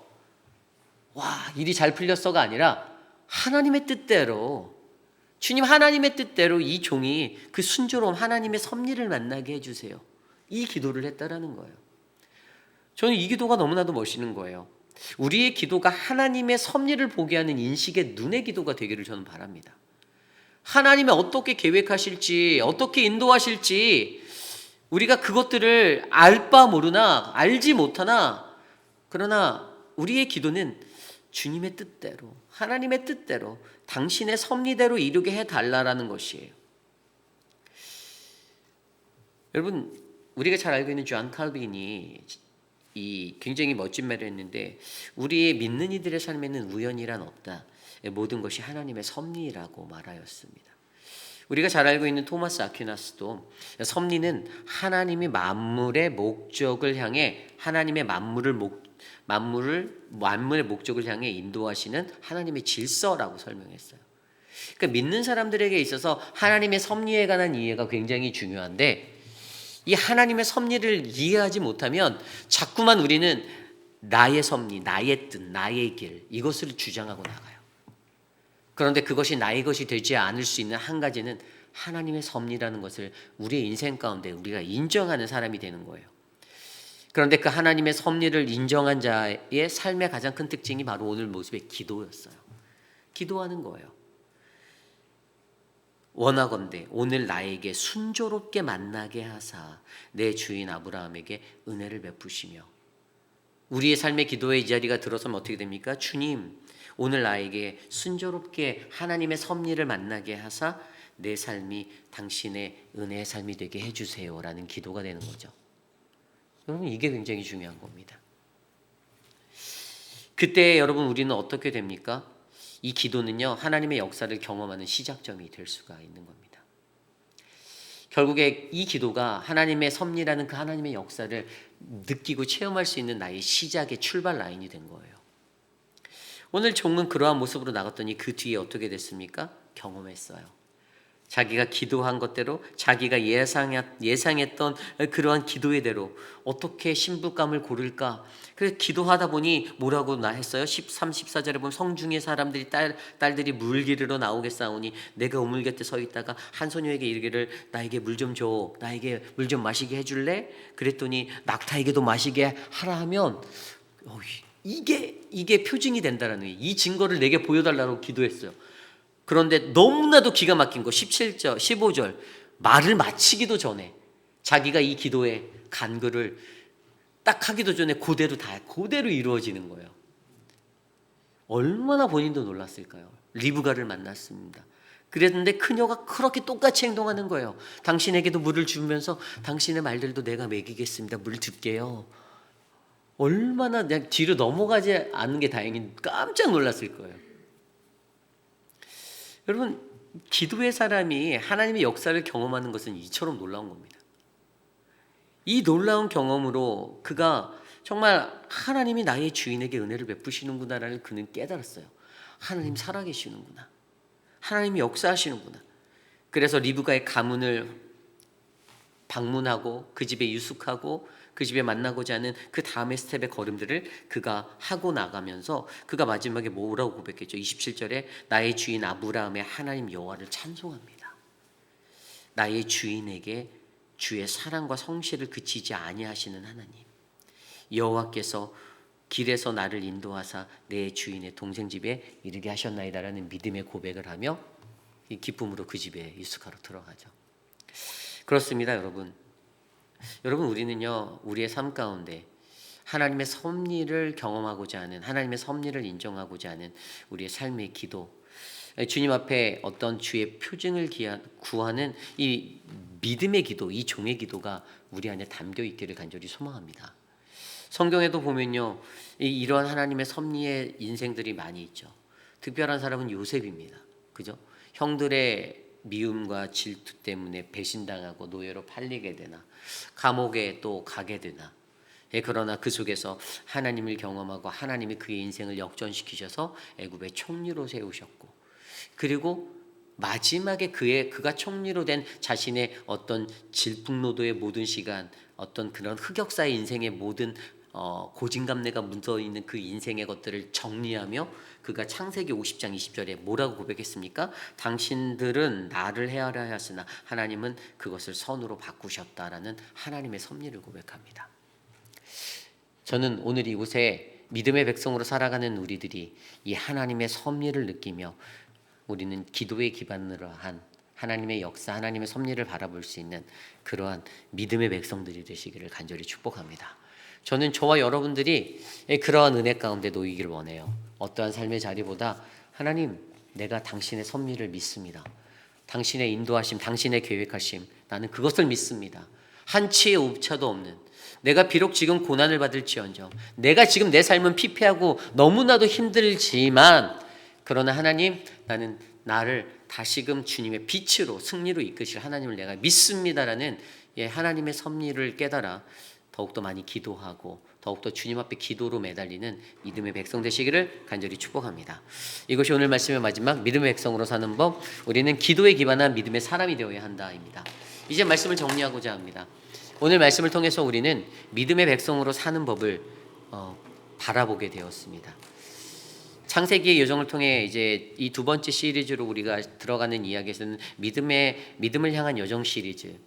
일이 잘 풀렸어가 아니라 하나님의 뜻대로, 주님 하나님의 뜻대로 이 종이 그 순조로움, 하나님의 섭리를 만나게 해주세요. 이 기도를 했다라는 거예요. 저는 이 기도가 너무나도 멋있는 거예요. 우리의 기도가 하나님의 섭리를 보게 하는 인식의 눈의 기도가 되기를 저는 바랍니다. 하나님이 어떻게 계획하실지, 어떻게 인도하실지 우리가 그것들을 알 바 모르나, 알지 못하나, 그러나 우리의 기도는 주님의 뜻대로, 하나님의 뜻대로, 당신의 섭리대로 이루게 해달라라는 것이에요. 여러분, 우리가 잘 알고 있는 존 칼빈이 이 굉장히 멋진 말을 했는데, 우리의 믿는 이들의 삶에는 우연이란 없다. 모든 것이 하나님의 섭리라고 말하였습니다. 우리가 잘 알고 있는 토마스 아퀴나스도 섭리는 하나님이 만물의 목적을 향해, 하나님의 만물의 목적을 향해 인도하시는 하나님의 질서라고 설명했어요. 그러니까 믿는 사람들에게 있어서 하나님의 섭리에 관한 이해가 굉장히 중요한데, 이 하나님의 섭리를 이해하지 못하면 자꾸만 우리는 나의 섭리, 나의 뜻, 나의 길, 이것을 주장하고 나가요. 그런데 그것이 나의 것이 되지 않을 수 있는 한 가지는 하나님의 섭리라는 것을 우리의 인생 가운데 우리가 인정하는 사람이 되는 거예요. 그런데 그 하나님의 섭리를 인정한 자의 삶의 가장 큰 특징이 바로 오늘 모습의 기도였어요. 기도하는 거예요. 원하건대 오늘 나에게 순조롭게 만나게 하사 내 주인 아브라함에게 은혜를 베푸시며. 우리의 삶의 기도의 이 자리가 들어서면 어떻게 됩니까? 주님, 오늘 나에게 순조롭게 하나님의 섭리를 만나게 하사 내 삶이 당신의 은혜의 삶이 되게 해주세요라는 기도가 되는 거죠. 여러분, 이게 굉장히 중요한 겁니다. 그때 여러분, 우리는 어떻게 됩니까? 이 기도는요, 하나님의 역사를 경험하는 시작점이 될 수가 있는 겁니다. 결국에 이 기도가 하나님의 섭리라는 그 하나님의 역사를 느끼고 체험할 수 있는 나의 시작의 출발 라인이 된 거예요. 오늘 종은 그러한 모습으로 나갔더니 그 뒤에 어떻게 됐습니까? 경험했어요. 자기가 기도한 것대로, 자기가 예상했던 그러한 기도의 대로 어떻게 신부감을 고를까? 그래서 기도하다 보니 뭐라고 했어요? 13, 14절에 보면 성중의 사람들이 딸들이 물 기르러 나오겠사오니 내가 우물 곁에 서 있다가 한 소녀에게 이르기를 나에게 물 좀 줘, 나에게 물 좀 마시게 해줄래? 그랬더니 낙타에게도 마시게 하라 하면 이게 표징이 된다라는 거예요. 이 증거를 내게 보여달라고 기도했어요. 그런데 너무나도 기가 막힌 거 17절, 15절 말을 마치기도 전에 자기가 이 기도의 간구를 딱 하기도 전에 그대로 이루어지는 거예요. 얼마나 본인도 놀랐을까요? 리브가를 만났습니다. 그랬는데 그녀가 그렇게 똑같이 행동하는 거예요. 당신에게도 물을 주면서 당신의 말들도 내가 먹이겠습니다. 물 줄게요. 얼마나 그냥 뒤로 넘어가지 않는 게 다행인, 깜짝 놀랐을 거예요. 여러분, 기도의 사람이 하나님의 역사를 경험하는 것은 이처럼 놀라운 겁니다. 이 놀라운 경험으로 그가 정말 하나님이 나의 주인에게 은혜를 베푸시는구나라는 그는 깨달았어요. 하나님 살아계시는구나. 하나님이 역사하시는구나. 그래서 리브가의 가문을 방문하고 그 집에 유숙하고 그 집에 만나고자 하는 그 다음의 스텝의 걸음들을 그가 하고 나가면서 그가 마지막에 뭐라고 고백했죠? 27절에 나의 주인 아브라함의 하나님 여호와를 찬송합니다. 나의 주인에게 주의 사랑과 성실을 그치지 아니하시는 하나님, 여호와께서 길에서 나를 인도하사 내 주인의 동생 집에 이르게 하셨나이다라는 믿음의 고백을 하며 이 기쁨으로 그 집에 유숙하러 들어가죠. 그렇습니다, 여러분. 우리는요, 우리의 삶 가운데 하나님의 섭리를 경험하고자 하는, 하나님의 섭리를 인정하고자 하는 우리의 삶의 기도, 주님 앞에 어떤 주의 표징을 구하는 이 믿음의 기도, 이 종의 기도가 우리 안에 담겨 있기를 간절히 소망합니다. 성경에도 보면요, 이러한 하나님의 섭리의 인생들이 많이 있죠. 특별한 사람은 요셉입니다. 그죠? 형들의 미움과 질투 때문에 배신당하고 노예로 팔리게 되나, 감옥에 또 가게 되나, 그러나 그 속에서 하나님을 경험하고 하나님이 그의 인생을 역전시키셔서 애굽의 총리로 세우셨고, 그리고 마지막에 그가 총리로 된 자신의 어떤 질풍노도의 모든 시간, 어떤 그런 흑역사의 인생의 모든 고진감래가 묻어있는 그 인생의 것들을 정리하며 그가 창세기 50장 20절에 뭐라고 고백했습니까? 당신들은 나를 헤아려 하였으나 하나님은 그것을 선으로 바꾸셨다라는 하나님의 섭리를 고백합니다. 저는 오늘 이곳에 믿음의 백성으로 살아가는 우리들이 이 하나님의 섭리를 느끼며 우리는 기도에 기반으로 한 하나님의 역사, 하나님의 섭리를 바라볼 수 있는 그러한 믿음의 백성들이 되시기를 간절히 축복합니다. 저는 저와 여러분들이 그러한 은혜 가운데 놓이기를 원해요. 어떠한 삶의 자리보다 하나님, 내가 당신의 섭리를 믿습니다. 당신의 인도하심, 당신의 계획하심, 나는 그것을 믿습니다. 한치의 오차도 없는, 내가 비록 지금 고난을 받을지언정, 내가 지금 내 삶은 피폐하고 너무나도 힘들지만, 그러나 하나님, 나는 나를 다시금 주님의 빛으로 승리로 이끄실 하나님을 내가 믿습니다라는 하나님의 섭리를 깨달아 더욱더 많이 기도하고 더욱더 주님 앞에 기도로 매달리는 믿음의 백성 되시기를 간절히 축복합니다. 이것이 오늘 말씀의 마지막, 믿음의 백성으로 사는 법, 우리는 기도에 기반한 믿음의 사람이 되어야 한다입니다. 이제 말씀을 정리하고자 합니다. 오늘 말씀을 통해서 우리는 믿음의 백성으로 사는 법을 바라보게 되었습니다. 창세기의 여정을 통해 이제 이 두 번째 시리즈로 우리가 들어가는 이야기에서는 믿음을 향한 여정 시리즈,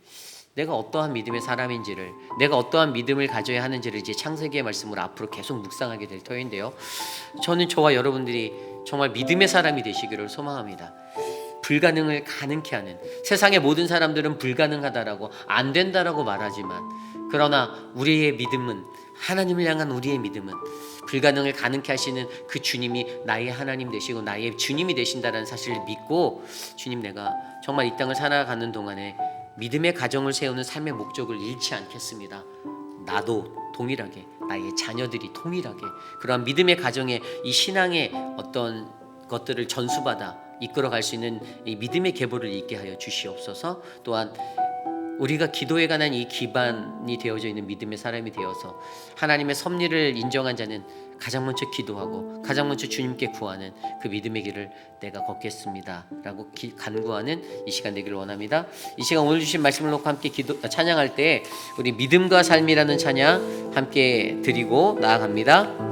내가 어떠한 믿음의 사람인지를, 내가 어떠한 믿음을 가져야 하는지를 이제 창세기의 말씀으로 앞으로 계속 묵상하게 될 터인데요. 저는 저와 여러분들이 정말 믿음의 사람이 되시기를 소망합니다. 불가능을 가능케 하는, 세상의 모든 사람들은 불가능하다라고 안 된다라고 말하지만, 그러나 우리의 믿음은, 하나님을 향한 우리의 믿음은 불가능을 가능케 하시는 그 주님이 나의 하나님 되시고 나의 주님이 되신다는 사실을 믿고, 주님, 내가 정말 이 땅을 살아가는 동안에 믿음의 가정을 세우는 삶의 목적을 잃지 않겠습니다. 나도 동일하게, 나의 자녀들이 동일하게 그러한 믿음의 가정에 이 신앙의 어떤 것들을 전수받아 이끌어갈 수 있는 이 믿음의 계보를 있게 하여 주시옵소서. 또한 우리가 기도에 관한 이 기반이 되어져 있는 믿음의 사람이 되어서 하나님의 섭리를 인정한 자는 가장 먼저 기도하고 가장 먼저 주님께 구하는 그 믿음의 길을 내가 걷겠습니다 라고 간구하는 이 시간 되기를 원합니다. 이 시간 오늘 주신 말씀을 놓고 함께 찬양할 때 우리 믿음과 삶이라는 찬양 함께 드리고 나아갑니다.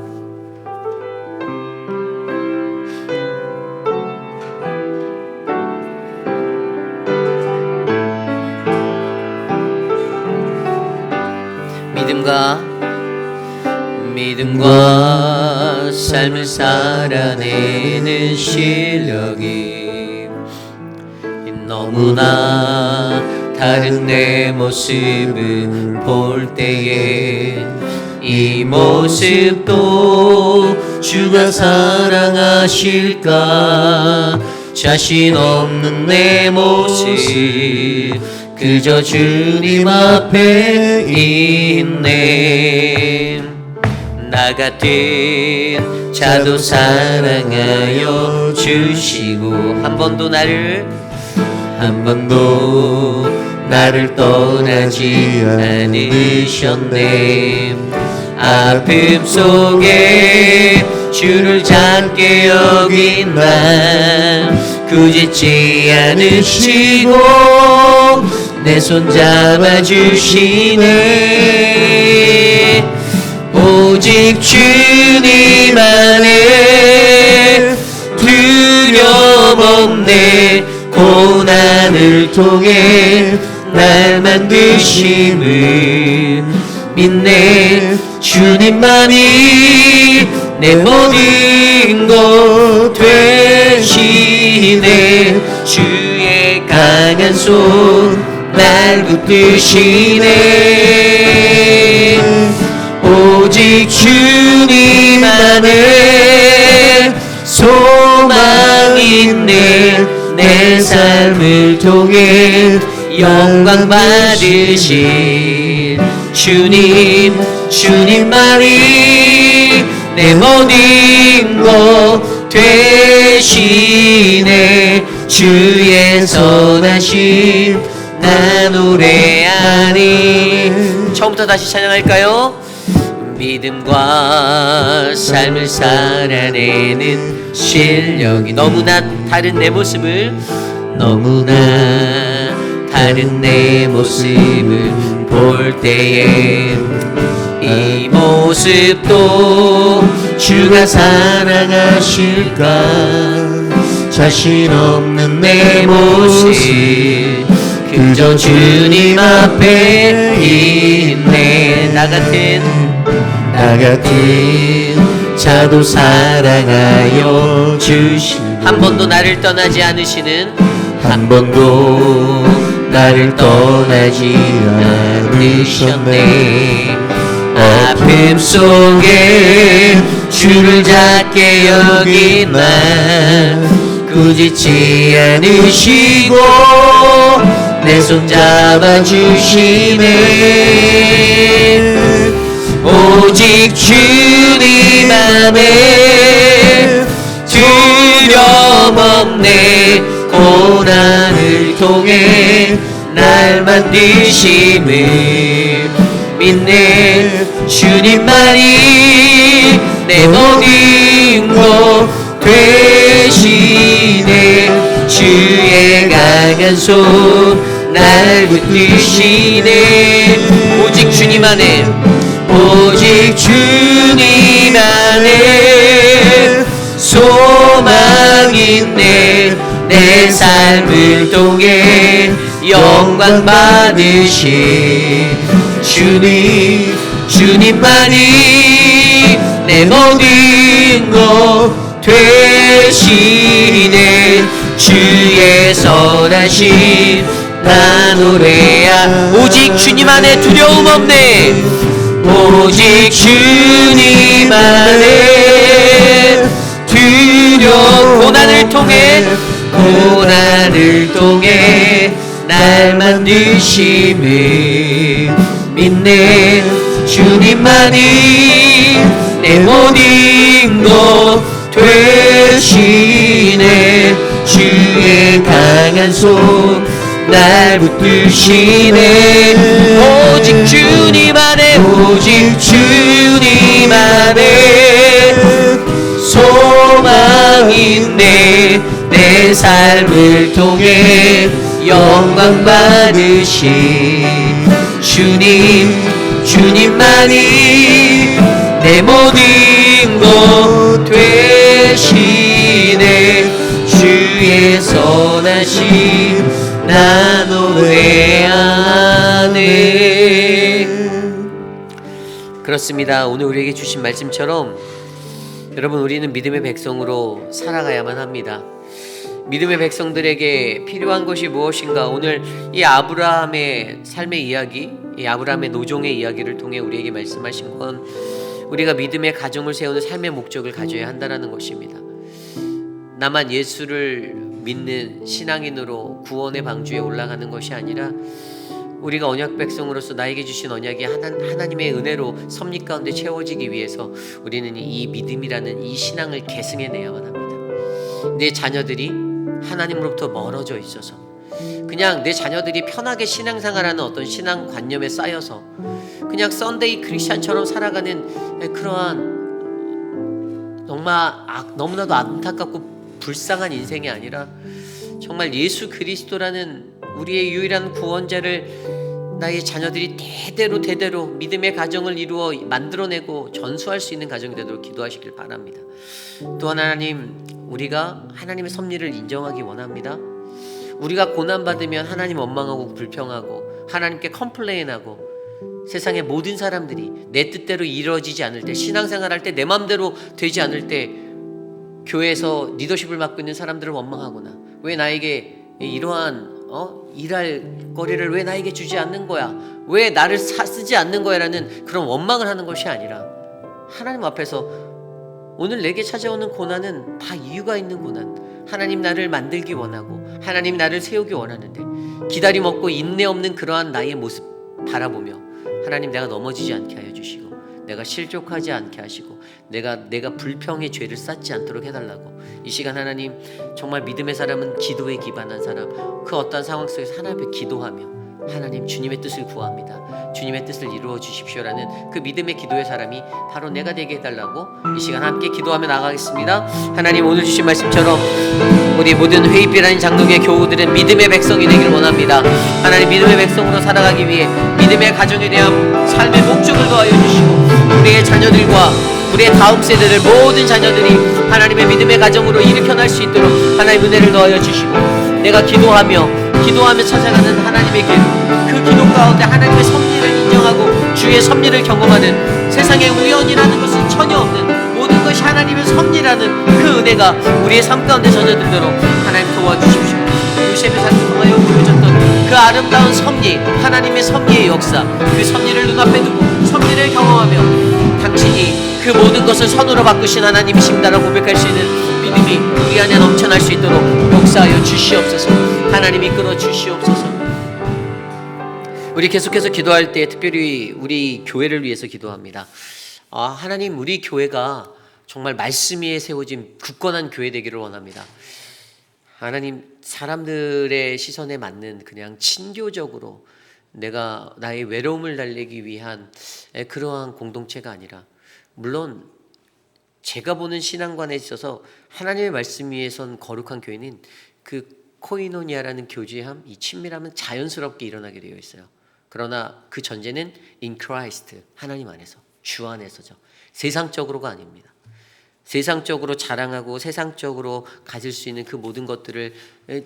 믿음과 삶을 살아내는 실력이 너무나 다른 내 모습을 볼 때에 이 모습도 주가 사랑하실까? 자신 없는 내 모습 그저 주님 앞에 있네. 나 같은 자도 사랑하여 주시고 한 번도 나를 떠나지 않으셨네. 아픔 속에 주를 작게 여긴 날 꾸짖지 않으시고 내 손 잡아주시네. 오직 주님 안에 두려움 없네. 고난을 통해 날 만드심을 믿네. 주님만이 내 모든 것 되시네. 주의 강한 손 날 붙드시네. 오직 주님 안에 소망 있네. 내 삶을 통해 영광 받으신 주님만이 내 모든 것 되시네. 주의 선하심 나 노래하니. 처음부터 다시 찬양할까요? 믿음과 삶을 살아내는 실력이 너무나 다른 내 모습을 볼 때에 이 모습도 주가 사랑하실까? 자신 없는 내 모습 그저 주님 앞에 있네. 나 같은 자도 사랑하여 주시. 한 번도 나를 떠나지 않으시는 않으셨네. 아픔 속에 주를 작게 여긴 날 꾸짖지 않으시고 내 손 잡아주시네. 오직 주님 안에 두려움 없네. 고난을 통해 날 만드심을 믿네. 주님만이 내 모든 것 되시네. 주의 강한 손 날 붙드시네. 오직 주님 안에 소망 있네. 내 삶을 통해 영광 받으신 주님만이 내 모든 것 되시네. 주의 선하심 나 노래야. 오직 주님 안에 두려움 없네. 오직 주님 안에 고난을 통해 날 만드심을 믿네. 주님만이 내 모든 것 되시네. 주의 강한 손 날 붙드시네. 오직 주님 안에 소망 있네. 내 삶을 통해 영광 받으신 주님만이 내 모든 것 되시네. 주의 선하심 나 노래하네. 그렇습니다. 오늘 우리에게 주신 말씀처럼 여러분, 우리는 믿음의 백성으로 살아가야만 합니다. 믿음의 백성들에게 필요한 것이 무엇인가? 오늘 이 아브라함의 삶의 이야기, 이 아브라함의 노종의 이야기를 통해 우리에게 말씀하신 건 우리가 믿음의 가정을 세우는 삶의 목적을 가져야 한다는 것입니다. 나만 예수를 믿는 신앙인으로 구원의 방주에 올라가는 것이 아니라 우리가 언약 백성으로서 나에게 주신 언약이 하나님의 은혜로 섭리 가운데 채워지기 위해서 우리는 이 믿음이라는 이 신앙을 계승해내야만 합니다. 내 자녀들이 하나님으로부터 멀어져 있어서 그냥 내 자녀들이 편하게 신앙생활하는 어떤 신앙관념에 쌓여서 그냥 썬데이 크리스찬처럼 살아가는 그러한 정말 너무나도 안타깝고 불쌍한 인생이 아니라 정말 예수 그리스도라는 우리의 유일한 구원자를 나의 자녀들이 대대로 믿음의 가정을 이루어 만들어내고 전수할 수 있는 가정이 되도록 기도하시길 바랍니다. 또한 하나님, 우리가 하나님의 섭리를 인정하기 원합니다. 우리가 고난받으면 하나님 원망하고 불평하고 하나님께 컴플레인하고 세상의 모든 사람들이 내 뜻대로 이루어지지 않을 때, 신앙생활할 때 내 마음대로 되지 않을 때 교회에서 리더십을 맡고 있는 사람들을 원망하거나 왜 나에게 이러한 일할 거리를 왜 나에게 주지 않는 거야, 왜 나를 쓰지 않는 거야 라는 그런 원망을 하는 것이 아니라 하나님 앞에서 오늘 내게 찾아오는 고난은 다 이유가 있는 고난, 하나님 나를 만들기 원하고 하나님 나를 세우기 원하는데 기다림 없고 인내 없는 그러한 나의 모습 바라보며 하나님 내가 넘어지지 않게 하여 주시고 내가 실족하지 않게 하시고 내가 불평의 죄를 쌓지 않도록 해달라고 이 시간 하나님, 정말 믿음의 사람은 기도에 기반한 사람, 그 어떤 상황 속에서 하나님 앞에 기도하며 하나님 주님의 뜻을 구합니다. 주님의 뜻을 이루어 주십시오라는 그 믿음의 기도의 사람이 바로 내가 되게 해달라고 이 시간 함께 기도하며 나가겠습니다. 하나님, 오늘 주신 말씀처럼 우리 모든 회의비라는 장로교회 교우들은 믿음의 백성이 되길 원합니다. 하나님, 믿음의 백성으로 살아가기 위해 믿음의 가정에 대한 삶의 목적을 더하여 주시고 우리의 자녀들과 우리의 다음 세대를 모든 자녀들이 하나님의 믿음의 가정으로 일으켜낼 수 있도록 하나님 은혜를 더하여 주시고 내가 기도하며 찾아가는 하나님의 길, 그 기도 가운데 하나님의 섭리를 인정하고 주의 섭리를 경험하는 세상에 우연이라는 것은 전혀 없는 모든 것이 하나님의 섭리라는 그 은혜가 우리의 삶 가운데 젖어들도록 하나님 도와주십시오. 요셉의 삶을 통하여 보여줬던 그 아름다운 섭리, 하나님의 섭리의 역사, 그 섭리를 눈앞에 두고 섭리를 경험하며 당신이 그 모든 것을 선으로 바꾸신 하나님이십니다라고 고백할 수 있는 믿음이 우리 안에 넘쳐날 수 있도록 역사하여 주시옵소서. 하나님 이끌어 주시옵소서. 우리 계속해서 기도할 때 특별히 우리 교회를 위해서 기도합니다. 하나님, 우리 교회가 정말 말씀 위에 세워진 굳건한 교회 되기를 원합니다. 하나님, 사람들의 시선에 맞는 그냥 친교적으로 내가 나의 외로움을 달래기 위한 그러한 공동체가 아니라, 물론 제가 보는 신앙관에 있어서 하나님의 말씀 위에 선 거룩한 교회는 그 코이노니아라는 교제함, 이 친밀함은 자연스럽게 일어나게 되어 있어요. 그러나 그 전제는 in Christ, 하나님 안에서, 주 안에서죠. 세상적으로가 아닙니다. 세상적으로 자랑하고 세상적으로 가질 수 있는 그 모든 것들을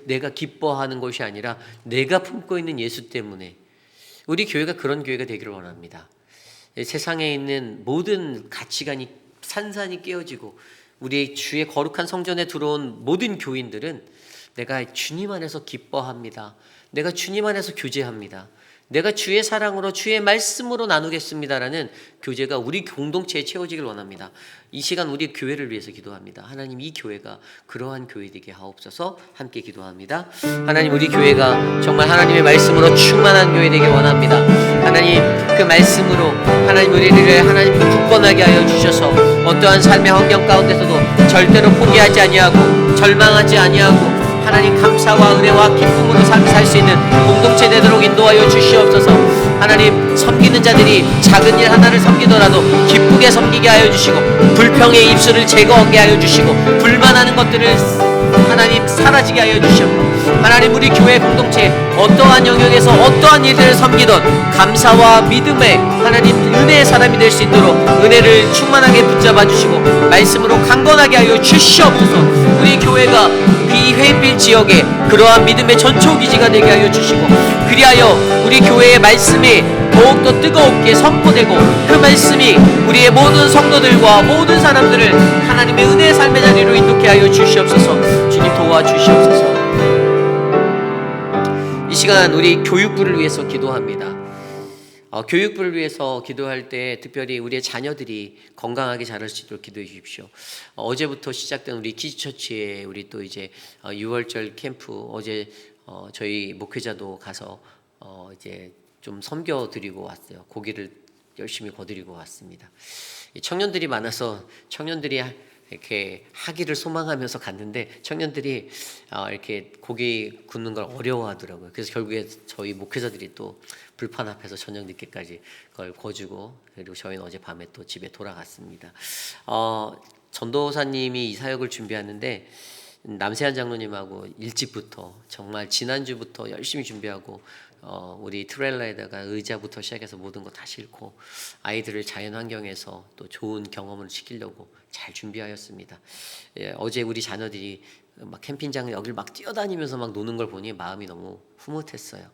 내가 기뻐하는 것이 아니라 내가 품고 있는 예수 때문에 우리 교회가 그런 교회가 되기를 원합니다. 세상에 있는 모든 가치관이 산산이 깨어지고 우리 주의 거룩한 성전에 들어온 모든 교인들은 내가 주님 안에서 기뻐합니다. 내가 주님 안에서 교제합니다. 내가 주의 사랑으로 주의 말씀으로 나누겠습니다라는 교제가 우리 공동체에 채워지길 원합니다. 이 시간 우리 교회를 위해서 기도합니다. 하나님, 이 교회가 그러한 교회 되게 하옵소서. 함께 기도합니다. 하나님, 우리 교회가 정말 하나님의 말씀으로 충만한 교회 되길 원합니다. 하나님, 그 말씀으로 하나님 우리를 하나님 굳건하게 하여 주셔서 어떠한 삶의 환경 가운데서도 절대로 포기하지 아니하고 절망하지 아니하고 하나님 감사와 은혜와 기쁨으로 살 수 있는 공동체 되도록 인도하여 주시옵소서. 하나님, 섬기는 자들이 작은 일 하나를 섬기더라도 기쁘게 섬기게 하여 주시고 불평의 입술을 제거하게 하여 주시고 불만하는 것들을 하나님 사라지게 하여 주시옵소서. 하나님, 우리 교회 공동체 어떠한 영역에서 어떠한 일들을 섬기던 감사와 믿음의 하나님 은혜의 사람이 될 수 있도록 은혜를 충만하게 붙잡아 주시고 말씀으로 강건하게 하여 주시옵소서. 우리 교회가 이 회빛 지역에 그러한 믿음의 전초기지가 되게 하여 주시고 그리하여 우리 교회의 말씀이 더욱더 뜨겁게 선포되고 그 말씀이 우리의 모든 성도들과 모든 사람들을 하나님의 은혜의 삶의 자리로 인도케 하여 주시옵소서. 주님 도와주시옵소서. 이 시간 우리 교육부를 위해서 기도합니다. 교육부를 위해서 기도할 때 특별히 우리의 자녀들이 건강하게 자랄 수 있도록 기도해 주십시오. 어제부터 시작된 우리 키즈처치에 우리 또 이제 6월절 캠프 어제 저희 목회자도 가서 이제 좀 섬겨 드리고 왔어요. 고기를 열심히 거드리고 왔습니다. 청년들이 많아서 청년들이 이렇게 하기를 소망하면서 갔는데 청년들이 이렇게 고기 굽는 걸 어려워하더라고요. 그래서 결국에 저희 목회자들이 또 불판 앞에서 저녁 늦게까지 그걸 구워주고 그리고 저희는 어제 밤에 또 집에 돌아갔습니다. 전도사님이 이 사역을 준비하는데 남세한 장로님하고 일찍부터 정말 지난주부터 열심히 준비하고 우리 트레일러에다가 의자부터 시작해서 모든 거 다 싣고 아이들을 자연 환경에서 또 좋은 경험을 시키려고 잘 준비하였습니다. 어제 우리 자녀들이 막 캠핑장 여기를 막 뛰어다니면서 막 노는 걸 보니 마음이 너무 흐뭇했어요.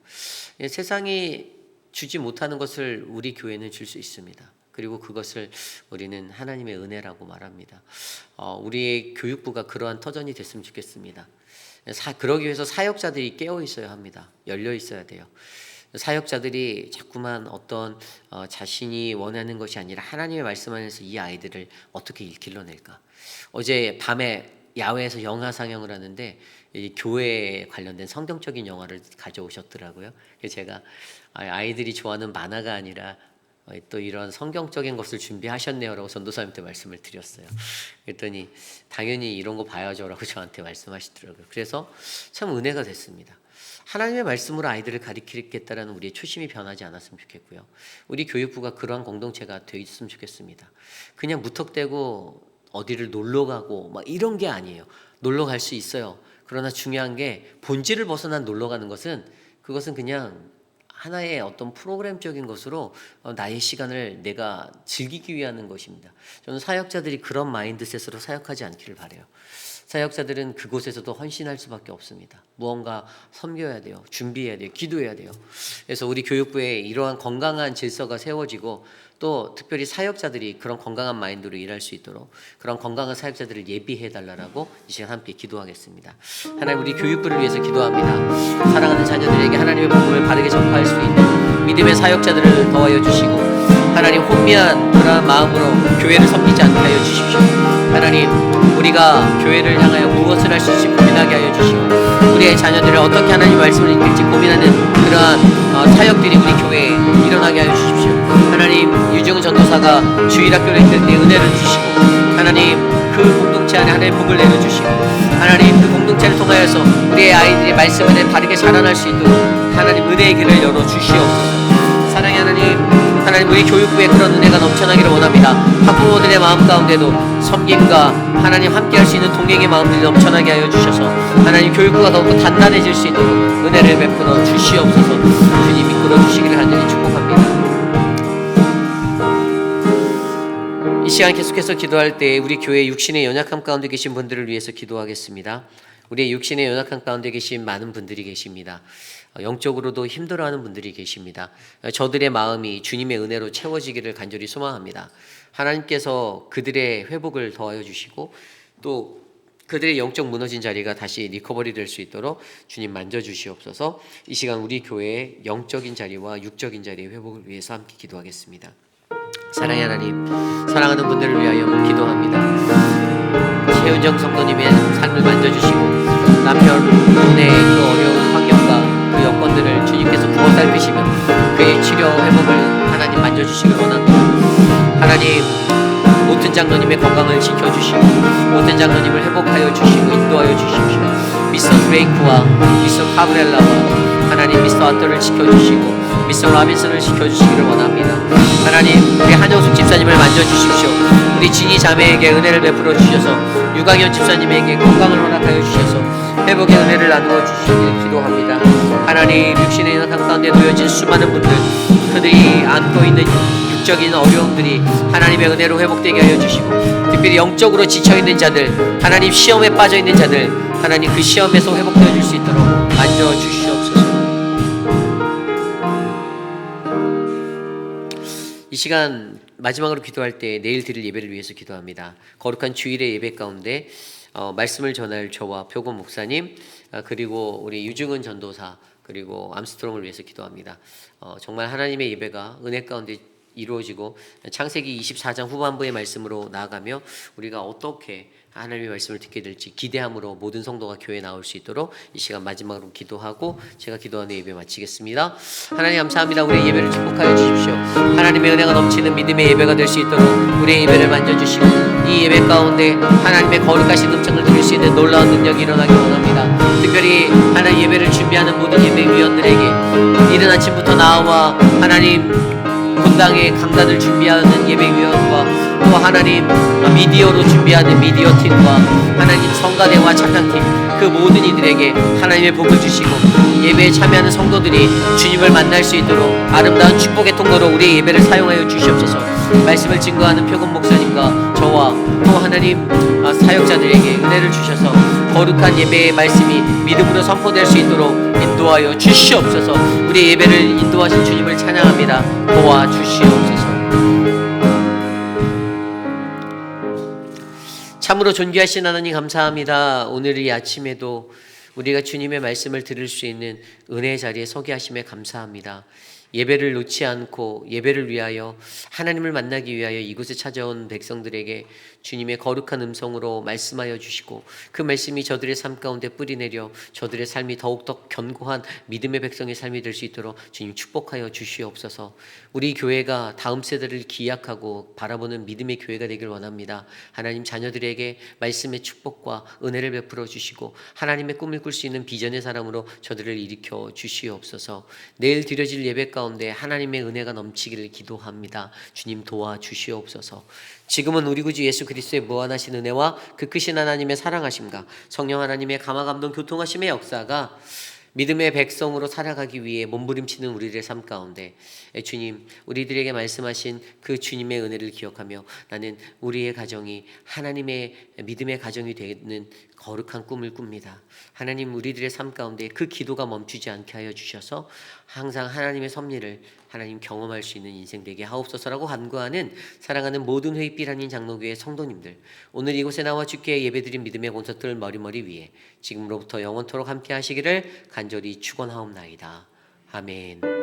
세상이 주지 못하는 것을 우리 교회는 줄 수 있습니다. 그리고 그것을 우리는 하나님의 은혜라고 말합니다. 우리의 교육부가 그러한 터전이 됐으면 좋겠습니다. 그러기 위해서 사역자들이 깨어 있어야 합니다. 열려 있어야 돼요. 사역자들이 자꾸만 어떤 자신이 원하는 것이 아니라 하나님의 말씀 안에서 이 아이들을 어떻게 길러낼까. 어제 밤에 야외에서 영화 상영을 하는데 이 교회에 관련된 성경적인 영화를 가져오셨더라고요. 그래서 제가 아이들이 좋아하는 만화가 아니라 또 이런 성경적인 것을 준비하셨네요라고 전도사님한테 말씀을 드렸어요. 그랬더니 당연히 이런 거 봐야죠라고 저한테 말씀하시더라고요. 그래서 참 은혜가 됐습니다. 하나님의 말씀으로 아이들을 가르치겠다라는 우리의 초심이 변하지 않았으면 좋겠고요. 우리 교육부가 그러한 공동체가 되어 있으면 좋겠습니다. 그냥 무턱대고 어디를 놀러 가고 막 이런 게 아니에요. 놀러 갈 수 있어요. 그러나 중요한 게 본질을 벗어난 놀러 가는 것은 그것은 그냥 하나의 어떤 프로그램적인 것으로 나의 시간을 내가 즐기기 위한 것입니다. 저는 사역자들이 그런 마인드셋으로 사역하지 않기를 바라요. 사역자들은 그곳에서도 헌신할 수밖에 없습니다. 무언가 섬겨야 돼요. 준비해야 돼요. 기도해야 돼요. 그래서 우리 교육부에 이러한 건강한 질서가 세워지고 또 특별히 사역자들이 그런 건강한 마인드로 일할 수 있도록 그런 건강한 사역자들을 예비해 달라고 이 시간 함께 기도하겠습니다. 하나님 우리 교육부를 위해서 기도합니다. 사랑하는 자녀들에게 하나님의 복음을 바르게 전파할 수 있는 믿음의 사역자들을 더하여 주시고 하나님 혼미한 그러한 마음으로 교회를 섬기지 않게 하여 주십시오. 하나님 우리가 교회를 향하여 무엇을 할 수 있을지 고민하게 하여 주시고 우리의 자녀들을 어떻게 하나님 말씀을 읽을지 고민하는 그러한 사역들이 우리 교회에 일어나게 하여 주십시오. 하나님 유증 전도사가 주일학교를 읽을 때 은혜를 주시고 하나님 그 공동체 안에 하나님 복을 내려주시고 하나님 그 공동체를 통하여서 우리의 아이들이 말씀 안에 바르게 자라날 수 있도록 하나님 은혜의 길을 열어주시옵소서. 사랑의 하나님 우리 교육부에 그런 은혜가 넘쳐나기를 원합니다. 학부모들의 마음 가운데도 섬김과 하나님 함께할 수 있는 동행의 마음들이 넘쳐나게 하여 주셔서 하나님 교육부가 더욱더 단단해질 수 있도록 은혜를 베풀어 주시옵소서. 주님 이끌어 주시기를 간절히 축복합니다. 이 시간 계속해서 기도할 때 우리 교회 육신의 연약함 가운데 계신 분들을 위해서 기도하겠습니다. 우리의 육신의 연약함 가운데 계신 많은 분들이 계십니다. 영적으로도 힘들어하는 분들이 계십니다. 저들의 마음이 주님의 은혜로 채워지기를 간절히 소망합니다. 하나님께서 그들의 회복을 더하여 주시고 또 그들의 영적 무너진 자리가 다시 리커버리 될 수 있도록 주님 만져주시옵소서. 이 시간 우리 교회의 영적인 자리와 육적인 자리의 회복을 위해서 함께 기도하겠습니다. 사랑의 하나님, 사랑하는 분들을 위하여 기도합니다. 최은정 성도님의 삶을 만져주시고 남편의 그 어려운 환경과 그 여건들을 주님께서 부어 살피시며 그의 치료 회복을 하나님 만져주시길 원합니다. 하나님 모튼 장로님의 건강을 지켜주시고 모튼 장로님을 회복하여 주시고 인도하여 주십시오. 미스터 드레이크와 미스터 카브렐라와 하나님 미스터 아터를 지켜주시고 미스터 라빈슨을 지켜주시기를 원합니다. 하나님 우리 한영숙 집사님을 만져주십시오. 우리 진희 자매에게 은혜를 베풀어 주셔서 유강현 집사님에게 건강을 허락하여 주셔서 회복의 은혜를 나누어 주시기를 기도합니다. 하나님 육신의 연약함 가운데 놓여진 수많은 분들 그들이 안고 있는 육적인 어려움들이 하나님의 은혜로 회복되게 하여 주시고 특별히 영적으로 지쳐있는 자들 하나님 시험에 빠져있는 자들 하나님 그 시험에서 회복되어 줄 수 있도록 만져주시옵소서. 이 시간 마지막으로 기도할 때 내일 드릴 예배를 위해서 기도합니다. 거룩한 주일의 예배 가운데 말씀을 전할 저와 표고 목사님 그리고 우리 유중은 전도사 그리고 암스트롱을 위해서 기도합니다. 정말 하나님의 예배가 은혜 가운데 이루어지고 창세기 24장 후반부의 말씀으로 나아가며 우리가 어떻게 하나님의 말씀을 듣게 될지 기대함으로 모든 성도가 교회에 나올 수 있도록 이 시간 마지막으로 기도하고 제가 기도하는 예배 마치겠습니다. 하나님 감사합니다. 우리의 예배를 축복하여 주십시오. 하나님의 은혜가 넘치는 믿음의 예배가 될 수 있도록 우리의 예배를 만져주시고 이 예배 가운데 하나님의 거룩하신 음성을 들을 수 있는 놀라운 능력이 일어나기 원합니다. 특별히 하나님 예배를 준비하는 모든 예배위원들에게 이른 아침부터 나와 하나님 본당의 강단을 준비하는 예배위원과 또 하나님 미디어로 준비하는 미디어팀과 하나님 성가대와 찬양팀 그 모든 이들에게 하나님의 복을 주시고 예배에 참여하는 성도들이 주님을 만날 수 있도록 아름다운 축복의 통로로 우리의 예배를 사용하여 주시옵소서. 말씀을 증거하는 표금 목사님과 저와 또 하나님 사역자들에게 은혜를 주셔서 거룩한 예배의 말씀이 믿음으로 선포될 수 있도록 인도하여 주시옵소서. 우리의 예배를 인도하신 주님을 찬양합니다. 도와주시옵소서. 참으로 존귀하신 하나님 감사합니다. 오늘 이 아침에도 우리가 주님의 말씀을 들을 수 있는 은혜의 자리에 서게 하심에 감사합니다. 예배를 놓지 않고 예배를 위하여 하나님을 만나기 위하여 이곳에 찾아온 백성들에게 주님의 거룩한 음성으로 말씀하여 주시고 그 말씀이 저들의 삶 가운데 뿌리내려 저들의 삶이 더욱더 견고한 믿음의 백성의 삶이 될 수 있도록 주님 축복하여 주시옵소서. 우리 교회가 다음 세대를 기약하고 바라보는 믿음의 교회가 되길 원합니다. 하나님 자녀들에게 말씀의 축복과 은혜를 베풀어 주시고 하나님의 꿈을 꿀 수 있는 비전의 사람으로 저들을 일으켜 주시옵소서. 내일 드려질 예배 가운데 하나님의 은혜가 넘치기를 기도합니다. 주님 도와주시옵소서. 지금은 우리 구주 예수 그리스도의 무한하신 은혜와 그 크신 하나님의 사랑하심과 성령 하나님의 감화 감동 교통하심의 역사가 믿음의 백성으로 살아가기 위해 몸부림치는 우리들의 삶 가운데 주님 우리들에게 말씀하신 그 주님의 은혜를 기억하며 나는 우리의 가정이 하나님의 믿음의 가정이 되는 거룩한 꿈을 꿉니다. 하나님 우리들의 삶 가운데 그 기도가 멈추지 않게 하여 주셔서 항상 하나님의 섭리를 하나님 경험할 수 있는 인생 되게 하옵소서라고 간구하는 사랑하는 모든 회의빛 한인 장로교회 성도님들, 오늘 이곳에 나와 주께 예배드린 믿음의 콘서트를 머리머리 위에 지금으로부터 영원토록 함께 하시기를 간절히 축원하옵나이다. 아멘.